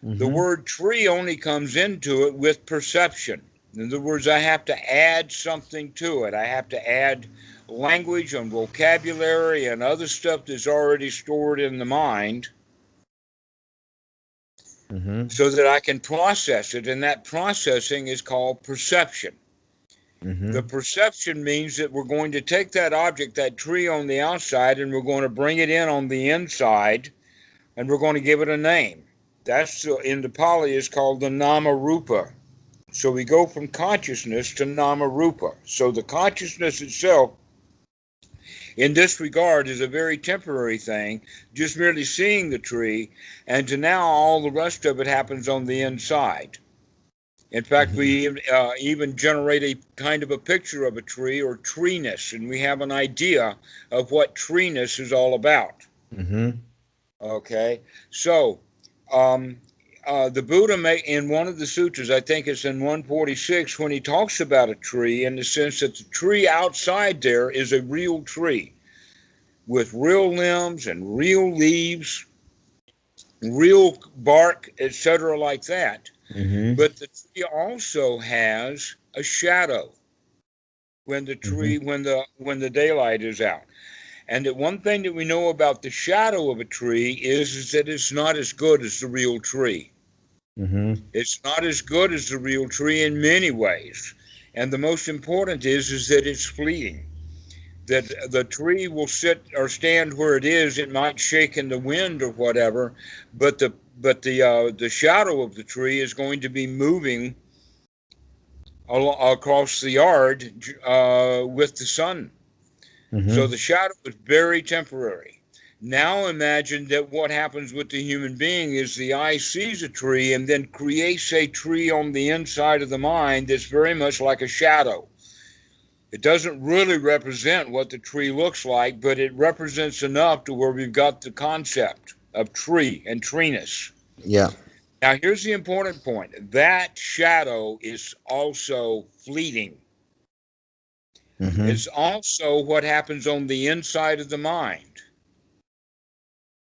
The Mm-hmm. word tree only comes into it with perception. In other words, I have to add something to it. I have to add language and vocabulary and other stuff that's already stored in the mind Mm-hmm. so that I can process it. And that processing is called perception. The Mm-hmm. perception means that we're going to take that object, that tree on the outside, and we're going to bring it in on the inside, and we're going to give it a name. That's in the Pali is called the nama rupa. So we go from consciousness to nama rupa. So the consciousness itself, in this regard, is a very temporary thing, just merely seeing the tree, and to now all the rest of it happens on the inside. In fact, Mm-hmm. we even generate a kind of a picture of a tree or treeness, and we have an idea of what treeness is all about. Mm-hmm. Okay, so um, the Buddha in one of the sutras, I think it's in 146, when he talks about a tree, in the sense that the tree outside there is a real tree with real limbs and real leaves, real bark, etc., like that. Mm-hmm. But the tree also has a shadow when the Mm-hmm. tree when the daylight is out. And that one thing that we know about the shadow of a tree is that it's not as good as the real tree. Mm-hmm. It's not as good as the real tree in many ways. And the most important is that it's fleeting. That the tree will sit or stand where it is. It might shake in the wind or whatever, but the shadow of the tree is going to be moving across the yard with the sun. So Mm-hmm. the shadow is very temporary. Now imagine that what happens with the human being is the eye sees a tree and then creates a tree on the inside of the mind that's very much like a shadow. It doesn't really represent what the tree looks like, but it represents enough to where we've got the concept of tree and treeness. Yeah. Now, here's the important point that shadow is also fleeting. Mm-hmm. It's also what happens on the inside of the mind,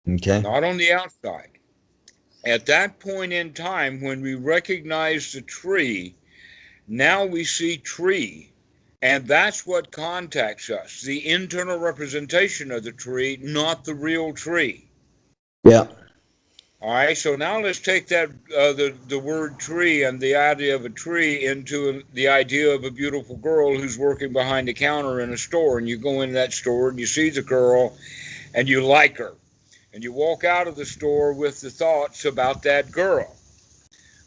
Okay. not on the outside. At that point in time, when we recognize the tree, now we see tree. And that's what contacts us the internal representation of the tree, not the real tree. Yeah. All right, so now let's take that the word tree and the idea of a tree into the idea of a beautiful girl who's working behind the counter in a store, and you go into that store and you see the girl and you like her, and you walk out of the store with the thoughts about that girl.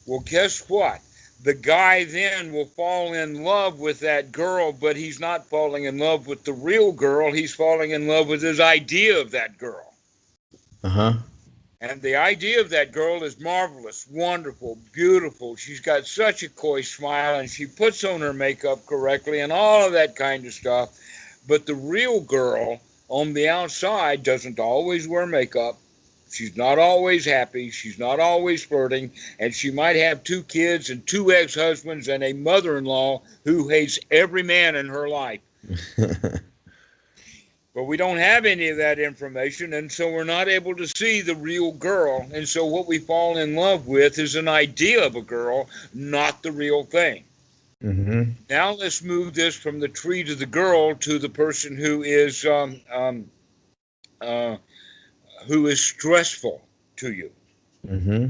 Well, guess what? The guy then will fall in love with that girl, but he's not falling in love with the real girl. He's falling in love with his idea of that girl. Uh-huh. And the idea of that girl is marvelous, wonderful, beautiful. She's got such a coy smile and she puts on her makeup correctly and all of that kind of stuff. But the real girl on the outside doesn't always wear makeup. She's not always happy. She's not always flirting. And she might have 2 kids and 2 ex-husbands and a mother-in-law who hates every man in her life. But we don't have any of that information, and so we're not able to see the real girl. And so what we fall in love with is an idea of a girl, not the real thing. Mm-hmm. Now let's move this from the tree to the girl to the person who is stressful to you. Mm-hmm.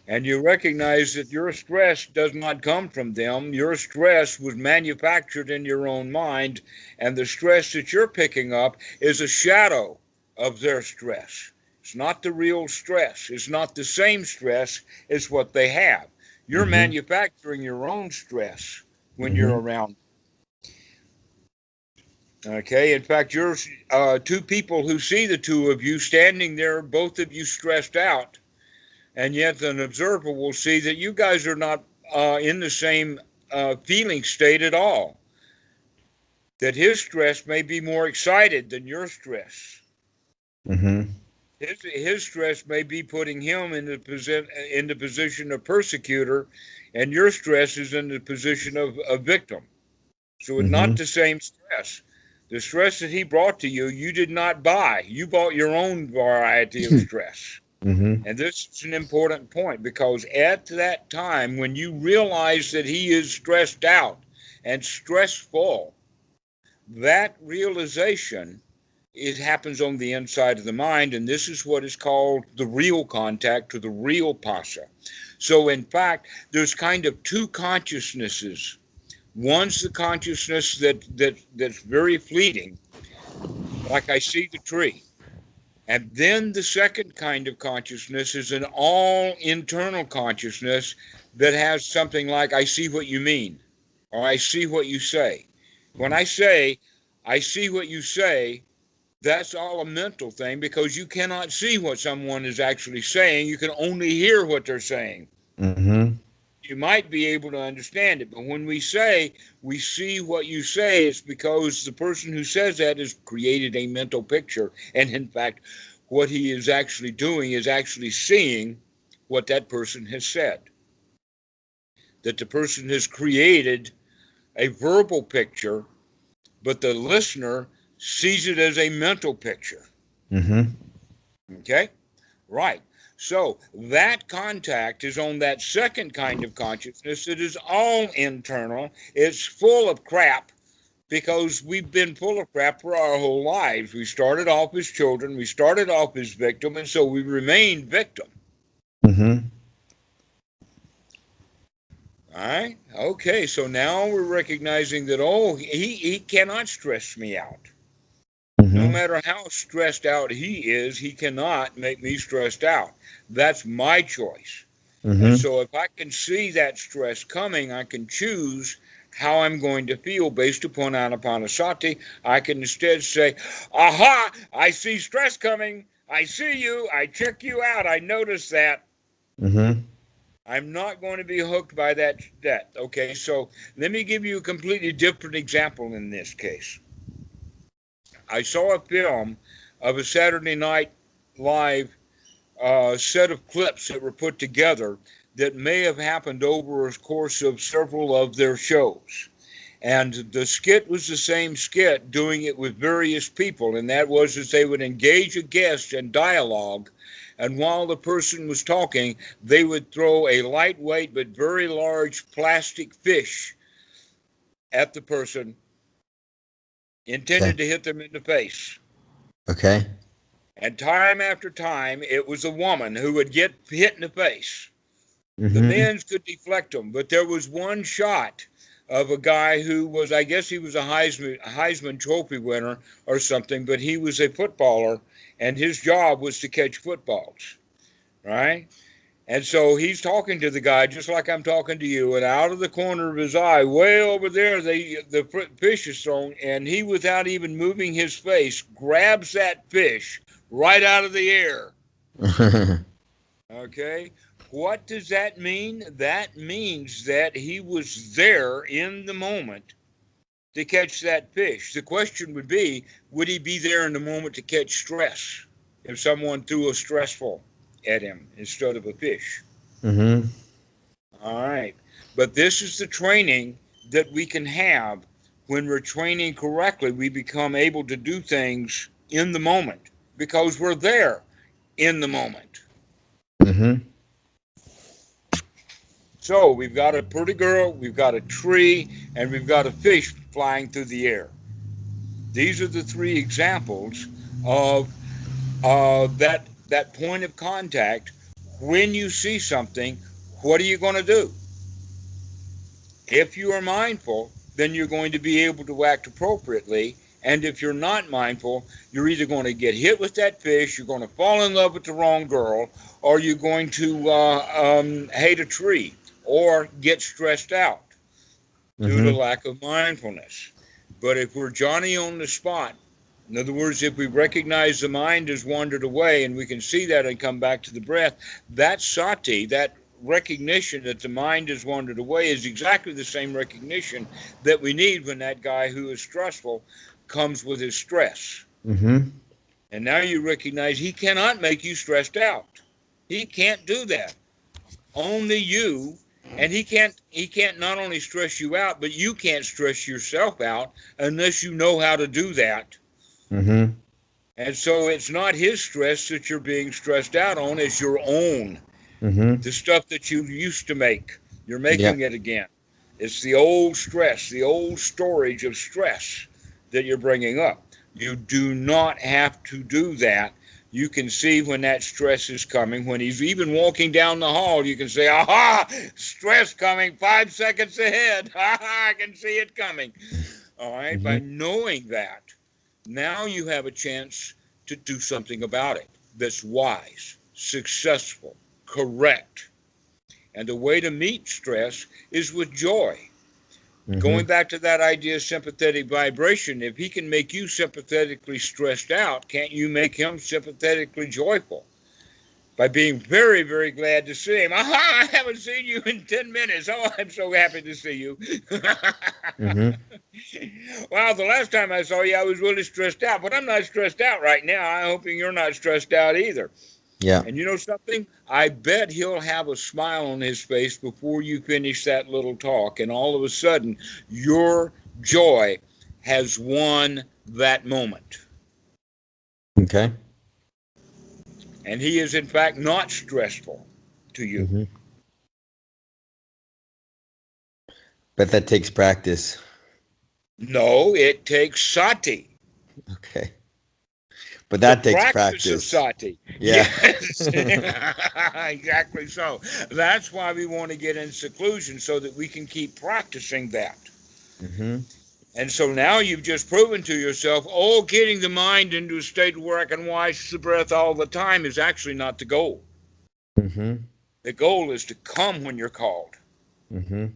And you recognize that your stress does not come from them. Your stress was manufactured in your own mind, and the stress that you're picking up is a shadow of their stress. It's not the real stress. It's not the same stress as what they have. You're Mm-hmm. manufacturing your own stress when Mm-hmm. you're around. Okay, in fact, you're 2 people who see the 2 of you standing there, both of you stressed out, and yet an observer will see that you guys are not in the same feeling state at all. That his stress may be more excited than your stress. Mm-hmm. His stress may be putting him in the position of persecutor, and your stress is in the position of a victim. So it's Mm-hmm. not the same stress. The stress that he brought to you, you did not buy. You bought your own variety of stress. Mm-hmm. And this is an important point, because at that time, when you realize that he is stressed out and stressful, that realization, it happens on the inside of the mind, and this is what is called the real contact, or the real pasha. So in fact, there's kind of 2 consciousnesses. One's the consciousness that's very fleeting, like I see the tree. And then the second kind of consciousness is an all internal consciousness that has something like, I see what you mean, or I see what you say. When I say, I see what you say, that's all a mental thing, because you cannot see what someone is actually saying. You can only hear what they're saying. Mm-hmm. You might be able to understand it, but when we say we see what you say, it's because the person who says that has created a mental picture, and in fact what he is actually doing is actually seeing what that person has said. That the person has created a verbal picture, but the listener sees it as a mental picture. Mm-hmm. Okay? Right. So that contact is on that second kind of consciousness that is all internal. It's full of crap, because we've been full of crap for our whole lives. We started off as children, we started off as victim, and so we remain victim. Mm-hmm. All right? Okay, so now we're recognizing that, oh, he cannot stress me out. No Mm-hmm. matter how stressed out he is, he cannot make me stressed out. That's my choice. And Mm-hmm. so if I can see that stress coming, I can choose how I'm going to feel based upon Anapanasati. I can instead say, aha, I see stress coming. I see you. I check you out. I notice that. Mm-hmm. I'm not going to be hooked by that. Okay, so let me give you a completely different example in this case. I saw a film of a Saturday Night Live set of clips that were put together that may have happened over a course of several of their shows. And the skit was the same skit, doing it with various people, and that was that they would engage a guest in dialogue, and while the person was talking, they would throw a lightweight but very large plastic fish at the person, Okay. intended to hit them in the face. Okay. And time after time, it was a woman who would get hit in the face. The Mm-hmm. men could deflect them, but there was one shot of a guy who was, I guess he was a Heisman Trophy winner or something, but he was a footballer, and his job was to catch footballs, right? And so he's talking to the guy just like I'm talking to you, and out of the corner of his eye, way over there, the fish is thrown, and he, without even moving his face, grabs that fish right out of the air. Okay? What does that mean? That means that he was there in the moment to catch that fish. The question would he be there in the moment to catch stress if someone threw a stressful at him instead of a fish? Mm-hmm. All right. But this is the training that we can have when we're training correctly. We become able to do things in the moment because we're there in the moment. Mm-hmm. So we've got a pretty girl, we've got a tree, and we've got a fish flying through the air. These are the three examples of that point of contact. When you see something, what are you going to do? If you are mindful, then you're going to be able to act appropriately. And if you're not mindful, you're either going to get hit with that fish, you're going to fall in love with the wrong girl, or you're going to hate a tree or get stressed out due to Mm-hmm. lack of mindfulness. But if we're Johnny on the spot, in other words, if we recognize the mind has wandered away and we can see that and come back to the breath, that sati, that recognition that the mind has wandered away, is exactly the same recognition that we need when that guy who is stressful comes with his stress. Mm-hmm. And now you recognize he cannot make you stressed out. He can't do that. Only you. And he can't not only stress you out, but you can't stress yourself out unless you know how to do that. Mm-hmm. And so it's not his stress that you're being stressed out on, it's your own. Mm-hmm. The stuff that you used to make, you're Yeah. making it again. It's the old stress, the old storage of stress that you're bringing up. You do not have to do that. You can see when that stress is coming. When he's even walking down the hall, you can say, aha, stress coming 5 seconds ahead. I can see it coming. All right, Mm-hmm. by knowing that, now you have a chance to do something about it that's wise, successful, correct. And the way to meet stress is with joy. Mm-hmm. Going back to that idea of sympathetic vibration, if he can make you sympathetically stressed out, can't you make him sympathetically joyful? By being very, very glad to see him. Aha, I haven't seen you in 10 minutes. Oh, I'm so happy to see you. Mm-hmm. Well, the last time I saw you, I was really stressed out, but I'm not stressed out right now. I'm hoping you're not stressed out either. Yeah. And you know something? I bet he'll have a smile on his face before you finish that little talk. And all of a sudden, your joy has won that moment. Okay. And he is, in fact, not stressful to you. Mm-hmm. But that takes practice. No, it takes sati. Okay. But The that takes practice of practice. sati. Yeah. Yes, exactly so. That's why we want to get in seclusion so that we can keep practicing that. Mm-hmm. And so now you've just proven to yourself, oh, getting the mind into a state where I can watch the breath all the time is actually not the goal. Mm-hmm. The goal is to come when you're called, Mm-hmm.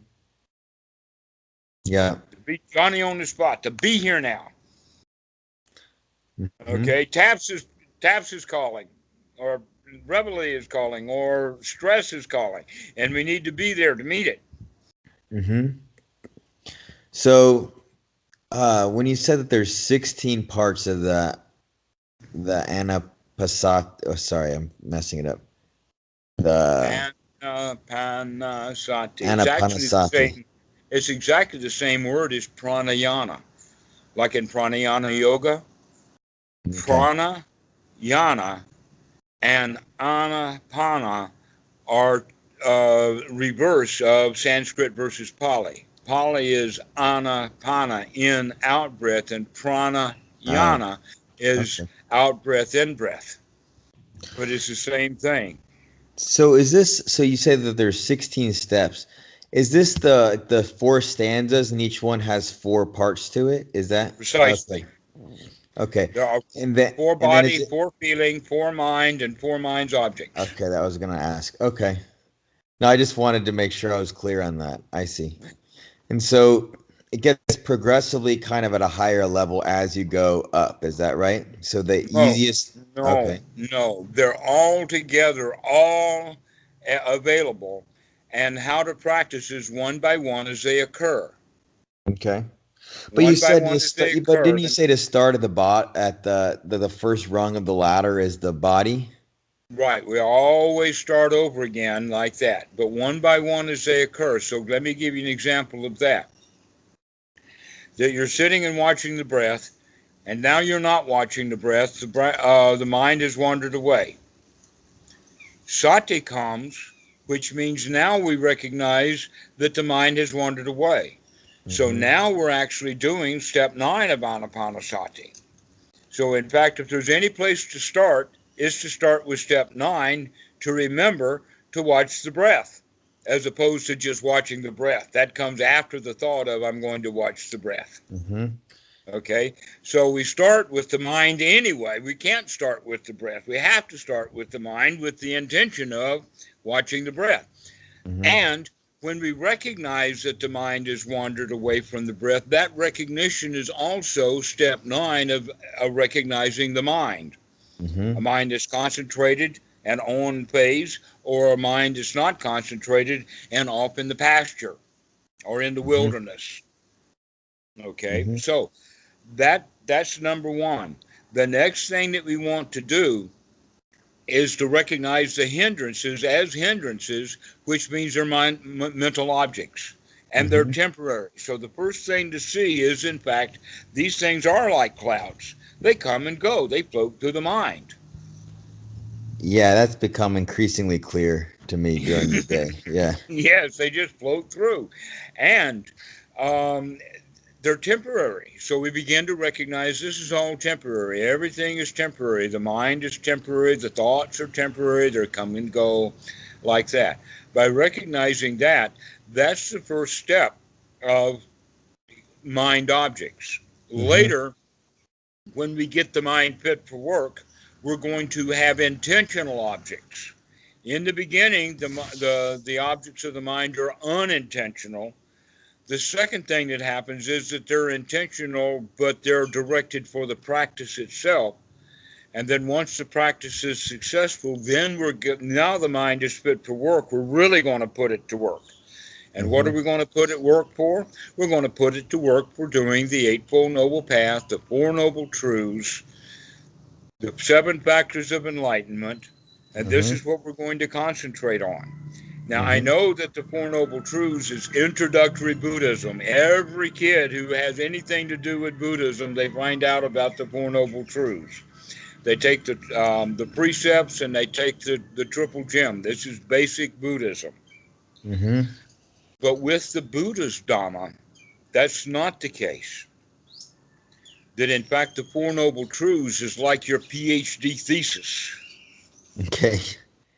Yeah. to be Johnny on the spot, to be here now. Mm-hmm. Okay, taps is calling, or reveille is calling, or stress is calling, and we need to be there to meet it. Mm-hmm. So, when you said that there's 16 parts of the anapasat, oh, sorry, I'm messing it up. The Anapanasati. It's actually the anapanasati. same. It's exactly the same word as pranayana, like in pranayana yoga. Okay. Prana, yana, and anapana are reverse of Sanskrit versus Pali. Pali is anapana, in out breath, and Oh, pranayana is okay. out breath, in breath. But it's the same thing. So so you say that there's 16 steps. Is this the four stanzas and each one has four parts to it? Is that okay? Precisely. Okay. There are And then four and then is body, it four feeling, four mind, and four mind's objects. okay, that was gonna ask. Okay. No, I just wanted to make sure I was clear on that. I see. And so it gets progressively kind of at a higher level as you go up. Is that right? So the No, easiest. no, Okay. no. They're all together, all available, and how to practice is one by one as they occur. Okay. But you One by said one as they but occur. didn't you say to start at the at the first rung of the ladder is the body? Right, we always start over again like that, but one by one as they occur. So let me give you an example of that. That you're sitting and watching the breath, and now you're not watching the breath. The mind has wandered away. Sati comes, which means now we recognize that the mind has wandered away. So Mm-hmm. now we're actually doing step 9 of Anapanasati. So in fact, if there's any place to start, is to start with step 9 to remember to watch the breath, as opposed to just watching the breath. That comes after the thought of I'm going to watch the breath. Mm-hmm. Okay, so we start with the mind anyway. We can't start with the breath. We have to start with the mind with the intention of watching the breath. Mm-hmm. And when we recognize that the mind has wandered away from the breath, that recognition is also step 9 of recognizing the mind. A Mm-hmm. mind that's concentrated and on phase, or a mind that's not concentrated and off in the pasture or in the Mm-hmm. wilderness. Okay, Mm-hmm. so that's number 1. The next thing that we want to do is to recognize the hindrances as hindrances, which means they're mental objects and they're Mm-hmm. temporary. So the first thing to see is, in fact, these things are like clouds. They come and go. They float through the mind. Yeah, that's become increasingly clear to me during the day. Yeah. Yes, they just float through, and um, they're temporary. So we begin to recognize this is all temporary. Everything is temporary. The mind is temporary. The thoughts are temporary. They come and go like that. By recognizing that, that's the first step of mind objects. Mm-hmm. Later, when we get the mind fit for work, we're going to have intentional objects. In the beginning, the objects of the mind are unintentional. The second thing that happens is that they're intentional, but they're directed for the practice itself. And then once the practice is successful, then now the mind is fit for work. We're really going to put it to work. And what are Mm-hmm. we going to put it work for? We're going to put it to work for doing the Eightfold Noble Path, the Four Noble Truths, the 7 factors of enlightenment, and this Mm-hmm. is what we're going to concentrate on. Now, I Mm-hmm. know that the Four Noble Truths is introductory Buddhism. Every kid who has anything to do with Buddhism, they find out about the Four Noble Truths. They take the precepts and they take the Triple Gem. This is basic Buddhism. Mm-hmm. But with the Buddha's Dhamma, that's not the case. That in fact, the Four Noble Truths is like your PhD thesis. Okay.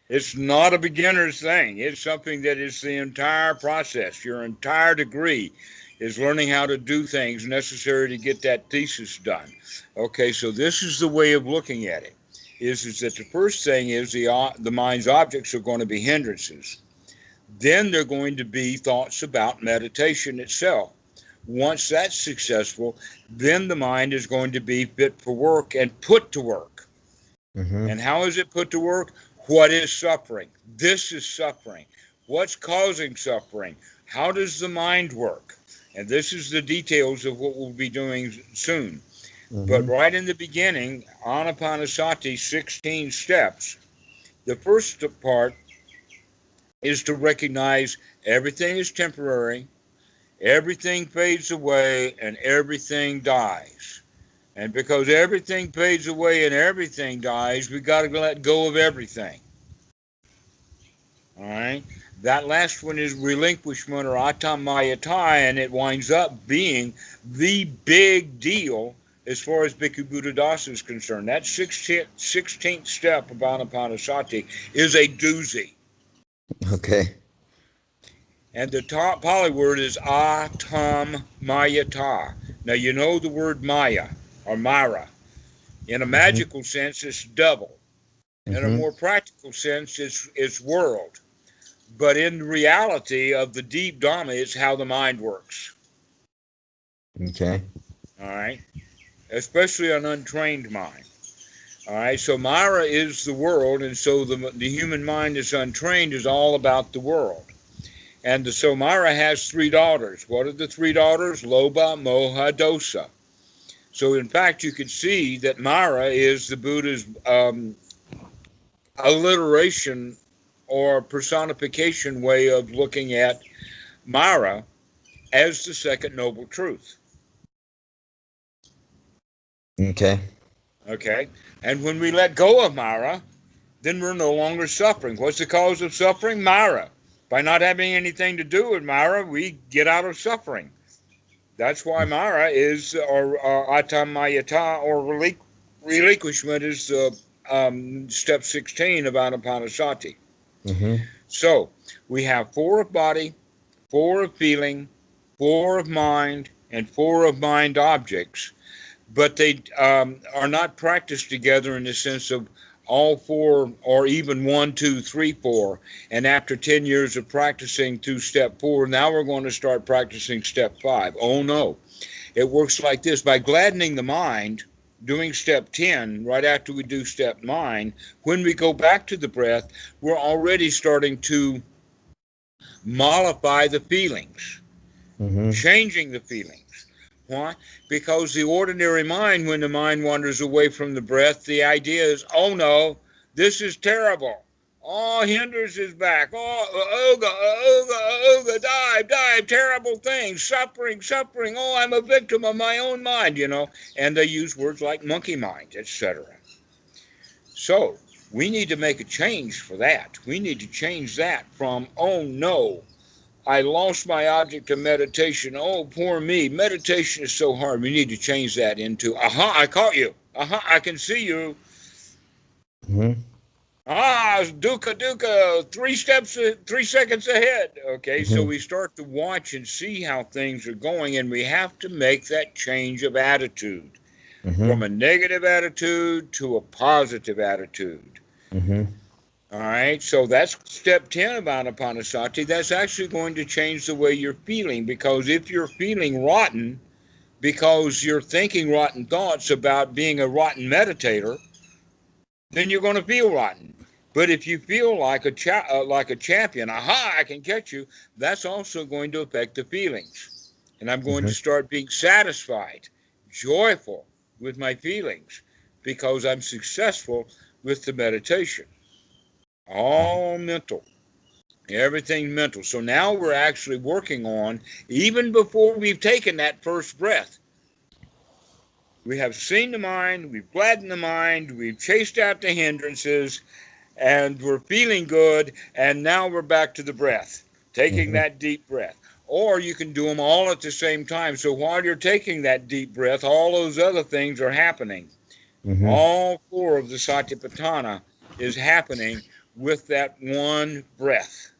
It's not a beginner's thing. It's something that is the entire process. Your entire degree is learning how to do things necessary to get that thesis done. Okay, so this is the way of looking at it. Is that the first thing is the mind's objects are going to be hindrances. Then they're going to be thoughts about meditation itself. Once that's successful, then the mind is going to be fit for work and put to work. Mm-hmm. And how is it put to work? What is suffering? This is suffering. What's causing suffering? How does the mind work? And this is the details of what we'll be doing soon. But Mm-hmm. right in the beginning, Anapanasati, 16 steps. The first part is to recognize everything is temporary, everything fades away, and everything dies. And because everything fades away and everything dies, we got to let go of everything. All right. That last one is relinquishment or atamayata, and it winds up being the big deal as far as Bhikkhu Buddhadasa is concerned. That 16th step of Anapanasati is a doozy. Okay. And the top Pali word is atam mayata. Now you know the word maya or mara. In a Mm-hmm. magical sense, it's double. In a Mm-hmm. more practical sense, it's world. But in reality of the deep Dhamma, it's how the mind works. Okay. All right. Especially an untrained mind. All right. So Mara is the world, and so the human mind is untrained is all about the world. And so Mara has three daughters. What are the three daughters? Loba, Moha, Dosa. So in fact, you can see that Mara is the Buddha's alliteration or personification way of looking at Mara as the second noble truth. Okay. Okay? And when we let go of Mara, then we're no longer suffering. What's the cause of suffering? Mara. By not having anything to do with Mara, we get out of suffering. That's why Mara is, or atamayata, or relinquishment is step 16 of Anapanasati. Mm-hmm. So we have 4 of body, 4 of feeling, 4 of mind, and 4 of mind objects, but they are not practiced together in the sense of all 4 or even 1, 2, 3, 4. And after 10 years of practicing through step 4, now we're going to start practicing step 5. Oh no. It works like this. By gladdening the mind, doing step 10, right after we do step 9, when we go back to the breath, we're already starting to mollify the feelings, changing the feelings. Why? Because the ordinary mind, when the mind wanders away from the breath, the idea is, oh no, this is terrible. Oh, hinders is back. Oh, ooga, dive, terrible things, suffering. Oh, I'm a victim of my own mind, And they use words like monkey mind, etc. So we need to make a change for that. We need to change that from, oh no, I lost my object of meditation. Oh, poor me. Meditation is so hard. We need to change that into, aha, I caught you. Aha, I can see you. Mm-hmm. Ah, dukkha, 3 seconds ahead. Okay, so we start to watch and see how things are going, and we have to make that change of attitude from a negative attitude to a positive attitude. All right, so that's step 10 of Anapanasati. That's actually going to change the way you're feeling, because if you're feeling rotten because you're thinking rotten thoughts about being a rotten meditator, then you're going to feel rotten. But if you feel like a champion, aha, I can catch you, that's also going to affect the feelings. And I'm going to start being satisfied, joyful with my feelings because I'm successful with the meditation. All mental. Everything mental. So now we're actually working on, even before we've taken that first breath, we have seen the mind, we've gladdened the mind, we've chased out the hindrances, and we're feeling good, and now we're back to the breath, taking that deep breath. Or you can do them all at the same time. So while you're taking that deep breath, all those other things are happening. All 4 of the Satipatthana is happening with that one breath.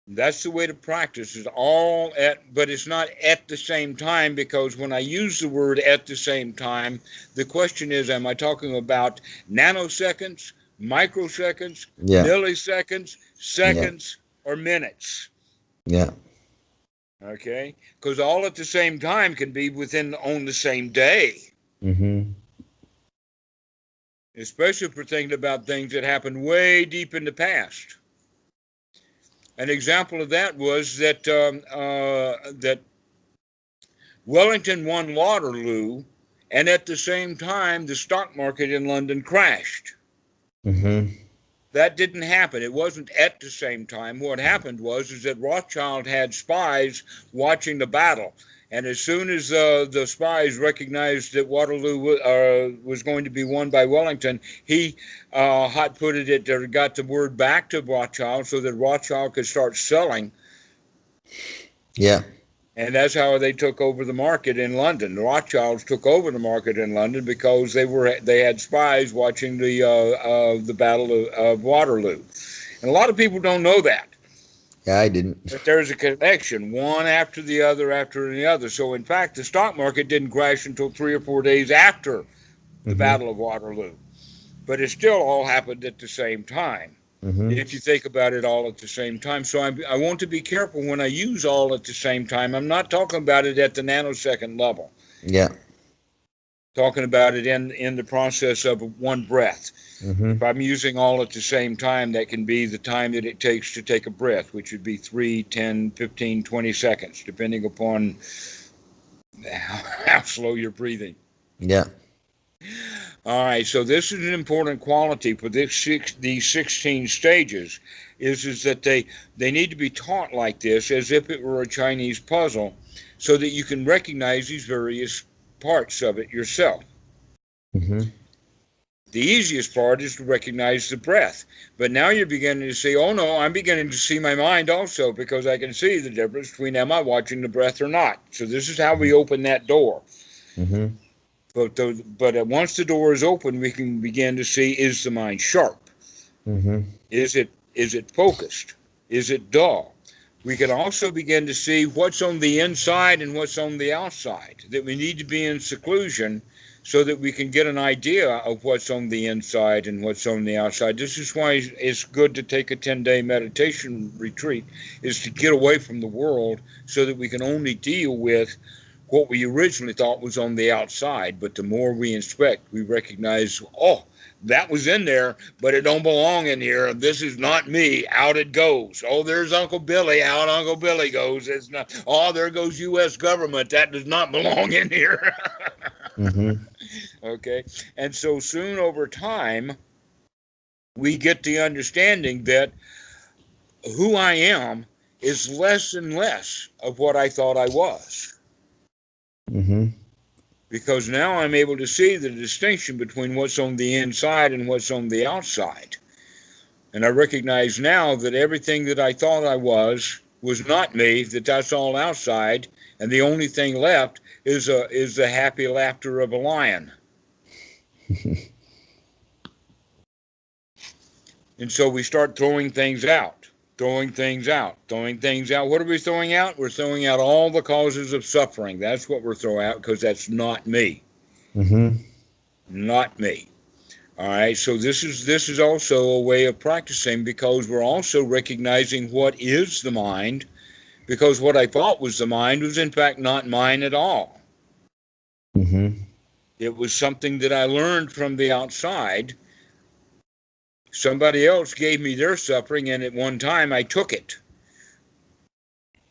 That's the way to practice, is all at, but it's not at the same time, because when I use the word at the same time, the question is, am I talking about nanoseconds, microseconds, milliseconds, seconds, or minutes? Yeah. Okay? Because all at the same time can be on the same day. Especially if we're thinking about things that happened way deep in the past. An example of that was that that Wellington won Waterloo, and at the same time, the stock market in London crashed. That didn't happen. It wasn't at the same time. What happened was that Rothschild had spies watching the battle. And as soon as the spies recognized that Waterloo was going to be won by Wellington, he hot-footed it, or got the word back to Rothschild so that Rothschild could start selling. Yeah. And that's how they took over the market in London. The Rothschilds took over the market in London because they had spies watching the Battle of Waterloo. And a lot of people don't know that. Yeah, I didn't. But there's a connection, one after the other. So, in fact, the stock market didn't crash until 3 or 4 days after the Battle of Waterloo. But it still all happened at the same time, if you think about it all at the same time. So I want to be careful when I use all at the same time. I'm not talking about it at the nanosecond level. Yeah. talking about it in the process of one breath. Mm-hmm. If I'm using all at the same time, that can be the time that it takes to take a breath, which would be 3, 10, 15, 20 seconds, depending upon how slow you're breathing. Yeah. All right, so this is an important quality for these 16 stages, is that they need to be taught like this, as if it were a Chinese puzzle, so that you can recognize these various parts of it yourself. Mm-hmm. The easiest part is to recognize the breath. But now you're beginning to see, oh no, I'm beginning to see my mind also, because I can see the difference between am I watching the breath or not. So this is how we open that door. Mm-hmm. But once the door is open, we can begin to see, is the mind sharp? Mm-hmm. Is it focused? Is it dull? We can also begin to see what's on the inside and what's on the outside, that we need to be in seclusion so that we can get an idea of what's on the inside and what's on the outside. This is why it's good to take a 10-day meditation retreat, is to get away from the world so that we can only deal with what we originally thought was on the outside. But the more we inspect, we recognize, oh, that was in there, but it don't belong in here. This is not me. Out it goes. Oh, there's Uncle Billy. Out Uncle Billy goes. It's not. Oh, there goes U.S. government. That does not belong in here. Mm-hmm. Okay, and so soon over time, we get the understanding that who I am is less and less of what I thought I was. Mm-hmm. Because now I'm able to see the distinction between what's on the inside and what's on the outside. And I recognize now that everything that I thought I was not me, that's all outside, and the only thing left is the happy laughter of a lion. And so we start throwing things out, throwing things out, throwing things out. What are we throwing out? We're throwing out all the causes of suffering. That's what we're throwing out, because that's not me. Mm-hmm. Not me. All right, so this is also a way of practicing, because we're also recognizing what is the mind, because what I thought was the mind was in fact not mine at all. Mm-hmm. It was something that I learned from the outside. Somebody else gave me their suffering, and at one time I took it.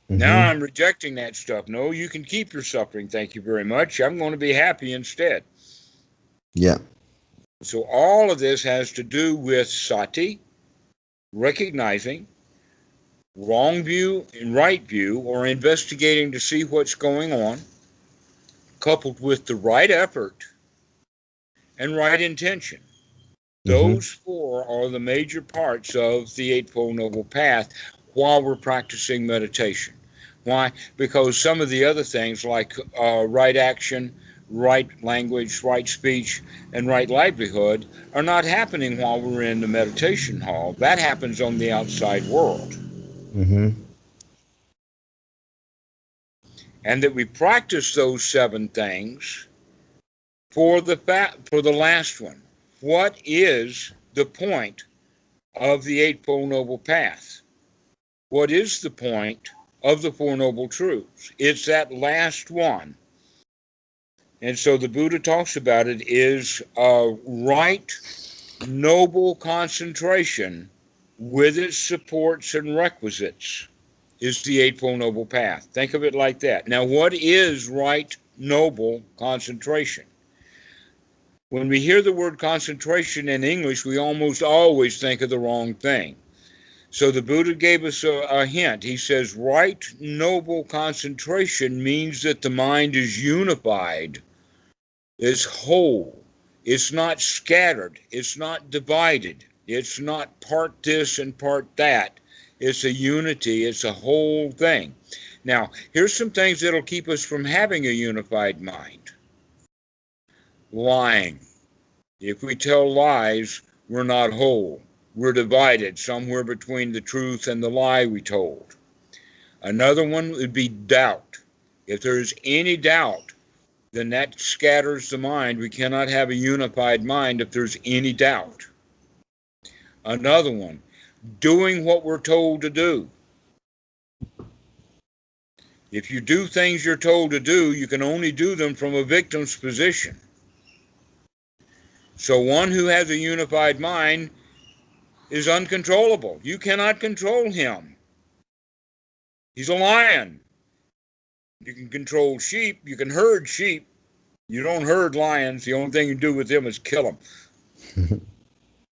Now Mm-hmm. I'm rejecting that stuff. No, you can keep your suffering. Thank you very much. I'm going to be happy instead. Yeah. So all of this has to do with sati, recognizing wrong view and right view, or investigating to see what's going on, coupled with the right effort and right intention. Mm-hmm. Those four are the major parts of the Eightfold Noble Path while we're practicing meditation. Why? Because some of the other things like right action, right language, right speech, and right livelihood are not happening while we're in the meditation hall. That happens on the outside world. Mm-hmm. And that we practice those 7 things for the last one. What is the point of the Eightfold Noble Path? What is the point of the Four Noble Truths? It's that last one. And so the Buddha talks about it is a right noble concentration with its supports and requisites is the Eightfold Noble Path. Think of it like that. Now, what is right noble concentration? When we hear the word concentration in English, we almost always think of the wrong thing. So the Buddha gave us a hint. He says, right noble concentration means that the mind is unified, is whole. It's not scattered. It's not divided. It's not part this and part that. It's a unity. It's a whole thing. Now, here's some things that'll keep us from having a unified mind. Lying. If we tell lies, we're not whole. We're divided somewhere between the truth and the lie we told. Another one would be doubt. If there's any doubt, then that scatters the mind. We cannot have a unified mind if there's any doubt. Another one, doing what we're told to do. If you do things you're told to do, you can only do them from a victim's position. So one who has a unified mind is uncontrollable. You cannot control him. He's a lion. You can control sheep. You can herd sheep. You don't herd lions. The only thing you do with them is kill them.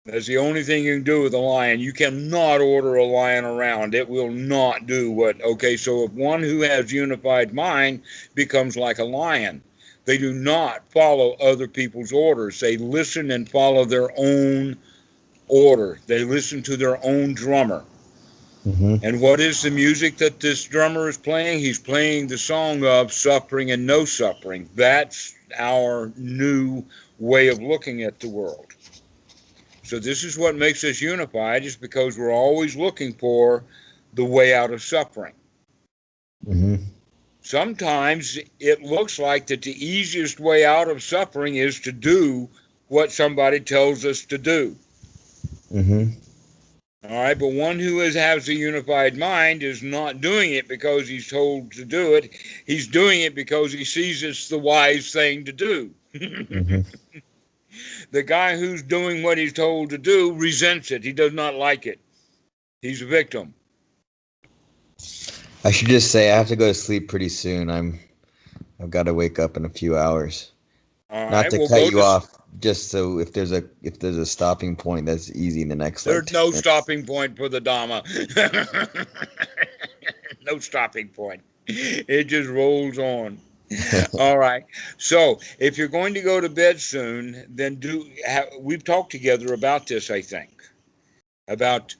That's the only thing you can do with a lion. You cannot order a lion around. It will not do what. Okay, so if one who has unified mind becomes like a lion, they do not follow other people's orders. They listen and follow their own order. They listen to their own drummer. Mm-hmm. And what is the music that this drummer is playing? He's playing the song of suffering and no suffering. That's our new way of looking at the world. So this is what makes us unified, is because we're always looking for the way out of suffering. Mm-hmm. Sometimes it looks like that the easiest way out of suffering is to do what somebody tells us to do. Mm-hmm. All right, but one who has a unified mind is not doing it because he's told to do it. He's doing it because he sees it's the wise thing to do. Mm-hmm. The guy who's doing what he's told to do resents it. He does not like it. He's a victim. I should just say I have to go to sleep pretty soon. I've got to wake up in a few hours. All Not right, to we'll cut go you to. off, just so if there's a stopping point that's easy in the next like There's 10 no minutes. stopping point for the Dhamma. No stopping point. It just rolls on. All right. So if you're going to go to bed soon, then we've talked together about this, I think, about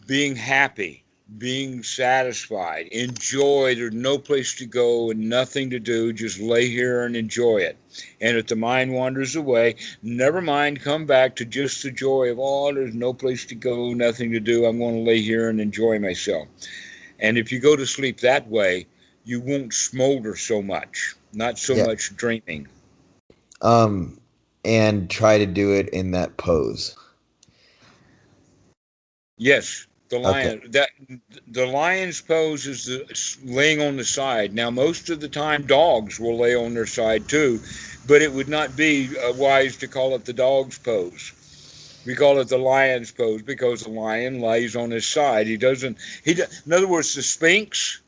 being happy, being satisfied, enjoy. There's no place to go and nothing to do. Just lay here and enjoy it. And if the mind wanders away, never mind, come back to just the joy of, oh, there's no place to go, nothing to do. I'm going to lay here and enjoy myself. And if you go to sleep that way, you won't smolder so much, not so Yeah. much dreaming. And try to do it in that pose. Yes, the Okay. lion's pose is laying on the side. Now, most of the time, dogs will lay on their side too, but it would not be wise to call it the dog's pose. We call it the lion's pose because the lion lays on his side. He doesn't. In other words, the Sphinx.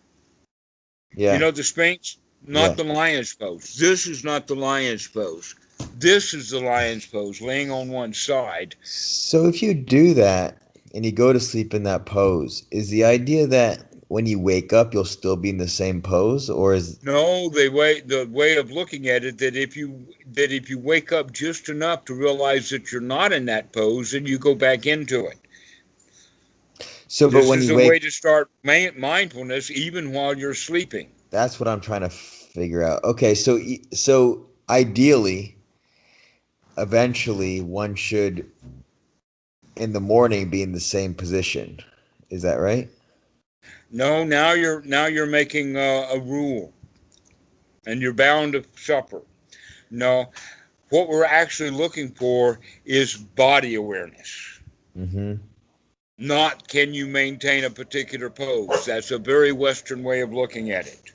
You Yeah. know the Sphinx, not Yeah. the lion's pose. This is not the lion's pose. This is the lion's pose, laying on one side. So if you do that and you go to sleep in that pose, is the idea that when you wake up you'll still be in the same pose, or is No, the way of looking at it, that if you wake up just enough to realize that you're not in that pose, then you go back into it. so? But This when is you a way wake, to start mindfulness even while you're sleeping. that's what I'm trying to figure out. Okay, so ideally, eventually, one should in the morning be in the same position. Is that right? No, now you're making a rule, and you're bound to suffer. No, what we're actually looking for is body awareness. Mm-hmm. Not can you maintain a particular pose. That's a very Western way of looking at it.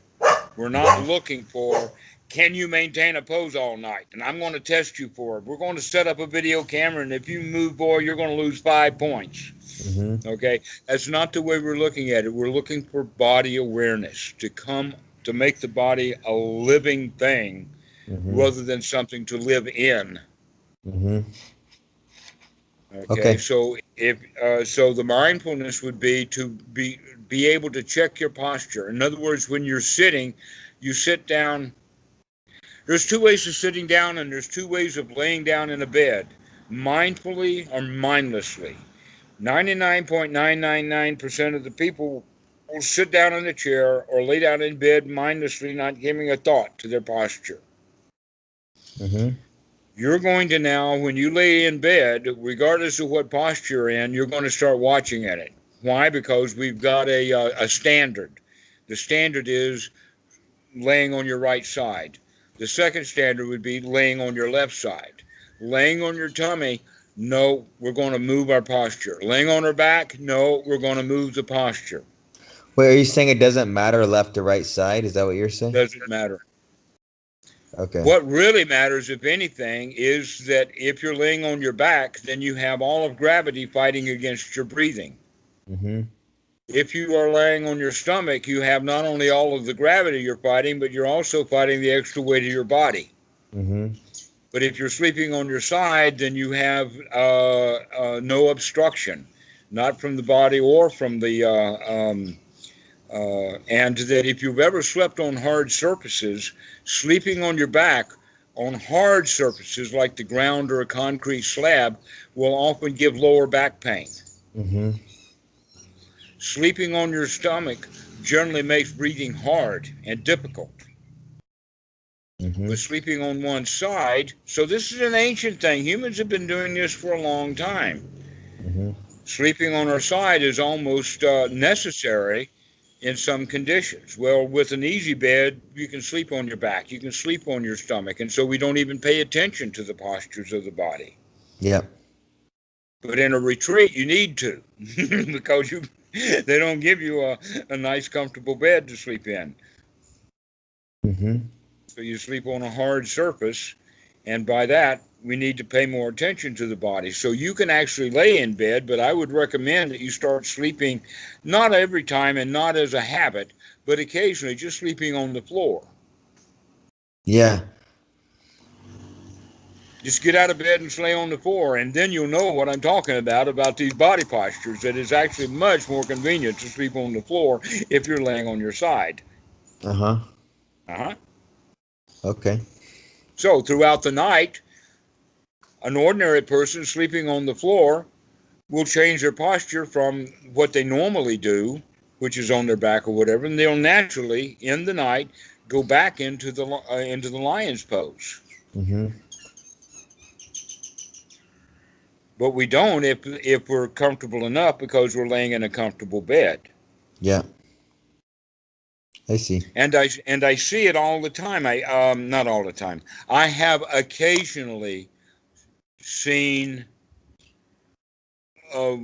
We're not looking for can you maintain a pose all night? And I'm going to test you for it. We're going to set up a video camera, and if you move, boy, you're going to lose 5 points. Mm-hmm. Okay? That's not the way we're looking at it. We're looking for body awareness to make the body a living thing Mm-hmm. rather than something to live in. Mm-hmm. Okay, Okay. so the mindfulness would be to be able to check your posture. In other words, when you're sitting, you sit down. There's two ways of sitting down, and there's two ways of laying down in a bed: mindfully or mindlessly. 99.999% of the people will sit down in a chair or lay down in bed mindlessly, not giving a thought to their posture. Mm-hmm. You're going to now, when you lay in bed, regardless of what posture you're in, you're going to start watching at it. Why? Because we've got a standard. The standard is laying on your right side. The second standard would be laying on your left side. Laying on your tummy, no, we're going to move our posture. Laying on our back, no, we're going to move the posture. Wait, are you saying it doesn't matter left or right side? Is that what you're saying? Doesn't matter. Okay. What really matters, if anything, is that if you're laying on your back, then you have all of gravity fighting against your breathing. Mm-hmm. If you are laying on your stomach, you have not only all of the gravity you're fighting, but you're also fighting the extra weight of your body. Mm-hmm. But if you're sleeping on your side, then you have no obstruction, not from the body or from the and that if you've ever slept on hard surfaces, sleeping on your back on hard surfaces like the ground or a concrete slab will often give lower back pain. Mm-hmm. Sleeping on your stomach generally makes breathing hard and difficult. Mm-hmm. But sleeping on one side, so this is an ancient thing. Humans have been doing this for a long time. Mm-hmm. Sleeping on our side is almost necessary in some conditions. Well, with an easy bed, you can sleep on your back, you can sleep on your stomach, and so we don't even pay attention to the postures of the body. Yep. But in a retreat, you need to, because they don't give you a nice, comfortable bed to sleep in. Mm-hmm. So you sleep on a hard surface, and by that, we need to pay more attention to the body. So you can actually lay in bed, but I would recommend that you start sleeping not every time and not as a habit, but occasionally just sleeping on the floor. Yeah. Just get out of bed and lay on the floor, and then you'll know what I'm talking about these body postures, that it's actually much more convenient to sleep on the floor if you're laying on your side. Uh-huh. Uh-huh. Okay. So throughout the night, an ordinary person sleeping on the floor will change their posture from what they normally do, which is on their back or whatever, and they'll naturally, in the night, go back into the lion's pose. Mm-hmm. But we don't if we're comfortable enough because we're laying in a comfortable bed. Yeah. I see. And I see it all the time. I not all the time. I have occasionally seen uh,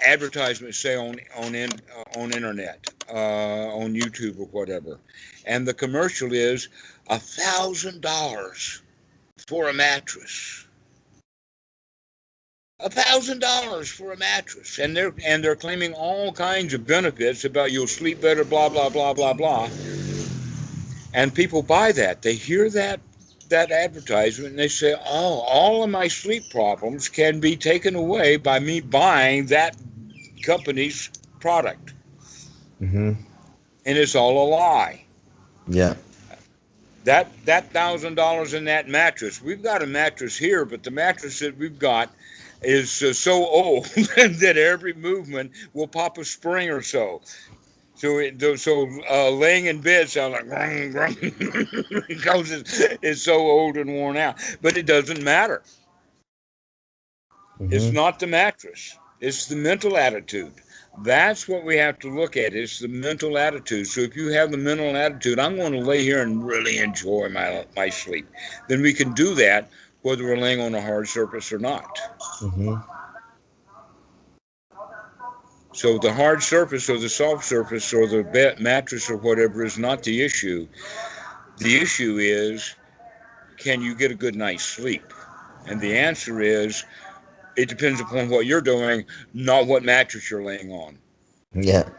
advertisements, say on internet, on YouTube or whatever, and the commercial is $1,000 for a mattress. $1,000 for a mattress, and they're claiming all kinds of benefits about you'll sleep better, blah blah blah blah blah, and people buy that. They hear that advertisement and they say, "Oh, all of my sleep problems can be taken away by me buying that company's product," Mm-hmm. and it's all a lie. Yeah. That $1,000 in that mattress. We've got a mattress here, but the mattress that we've got is so old that every movement will pop a spring or so. So laying in bed sounds like grung, grung, because it's so old and worn out. But it doesn't matter. It's Mm-hmm. not the mattress. It's the mental attitude. That's what we have to look at. It's the mental attitude. So if you have the mental attitude, I'm going to lay here and really enjoy my sleep, then we can do that whether we're laying on a hard surface or not. Mm-hmm. So the hard surface or the soft surface or the mattress or whatever is not the issue. The issue is, can you get a good night's sleep? And the answer is, it depends upon what you're doing, not what mattress you're laying on. Yeah.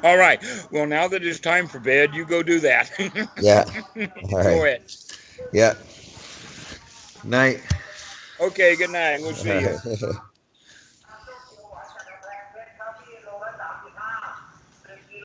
All right. Well, now that it's time for bed, you go do that. Yeah. All Go right. ahead. Yeah. Night. Okay, good night. We'll All see you. right.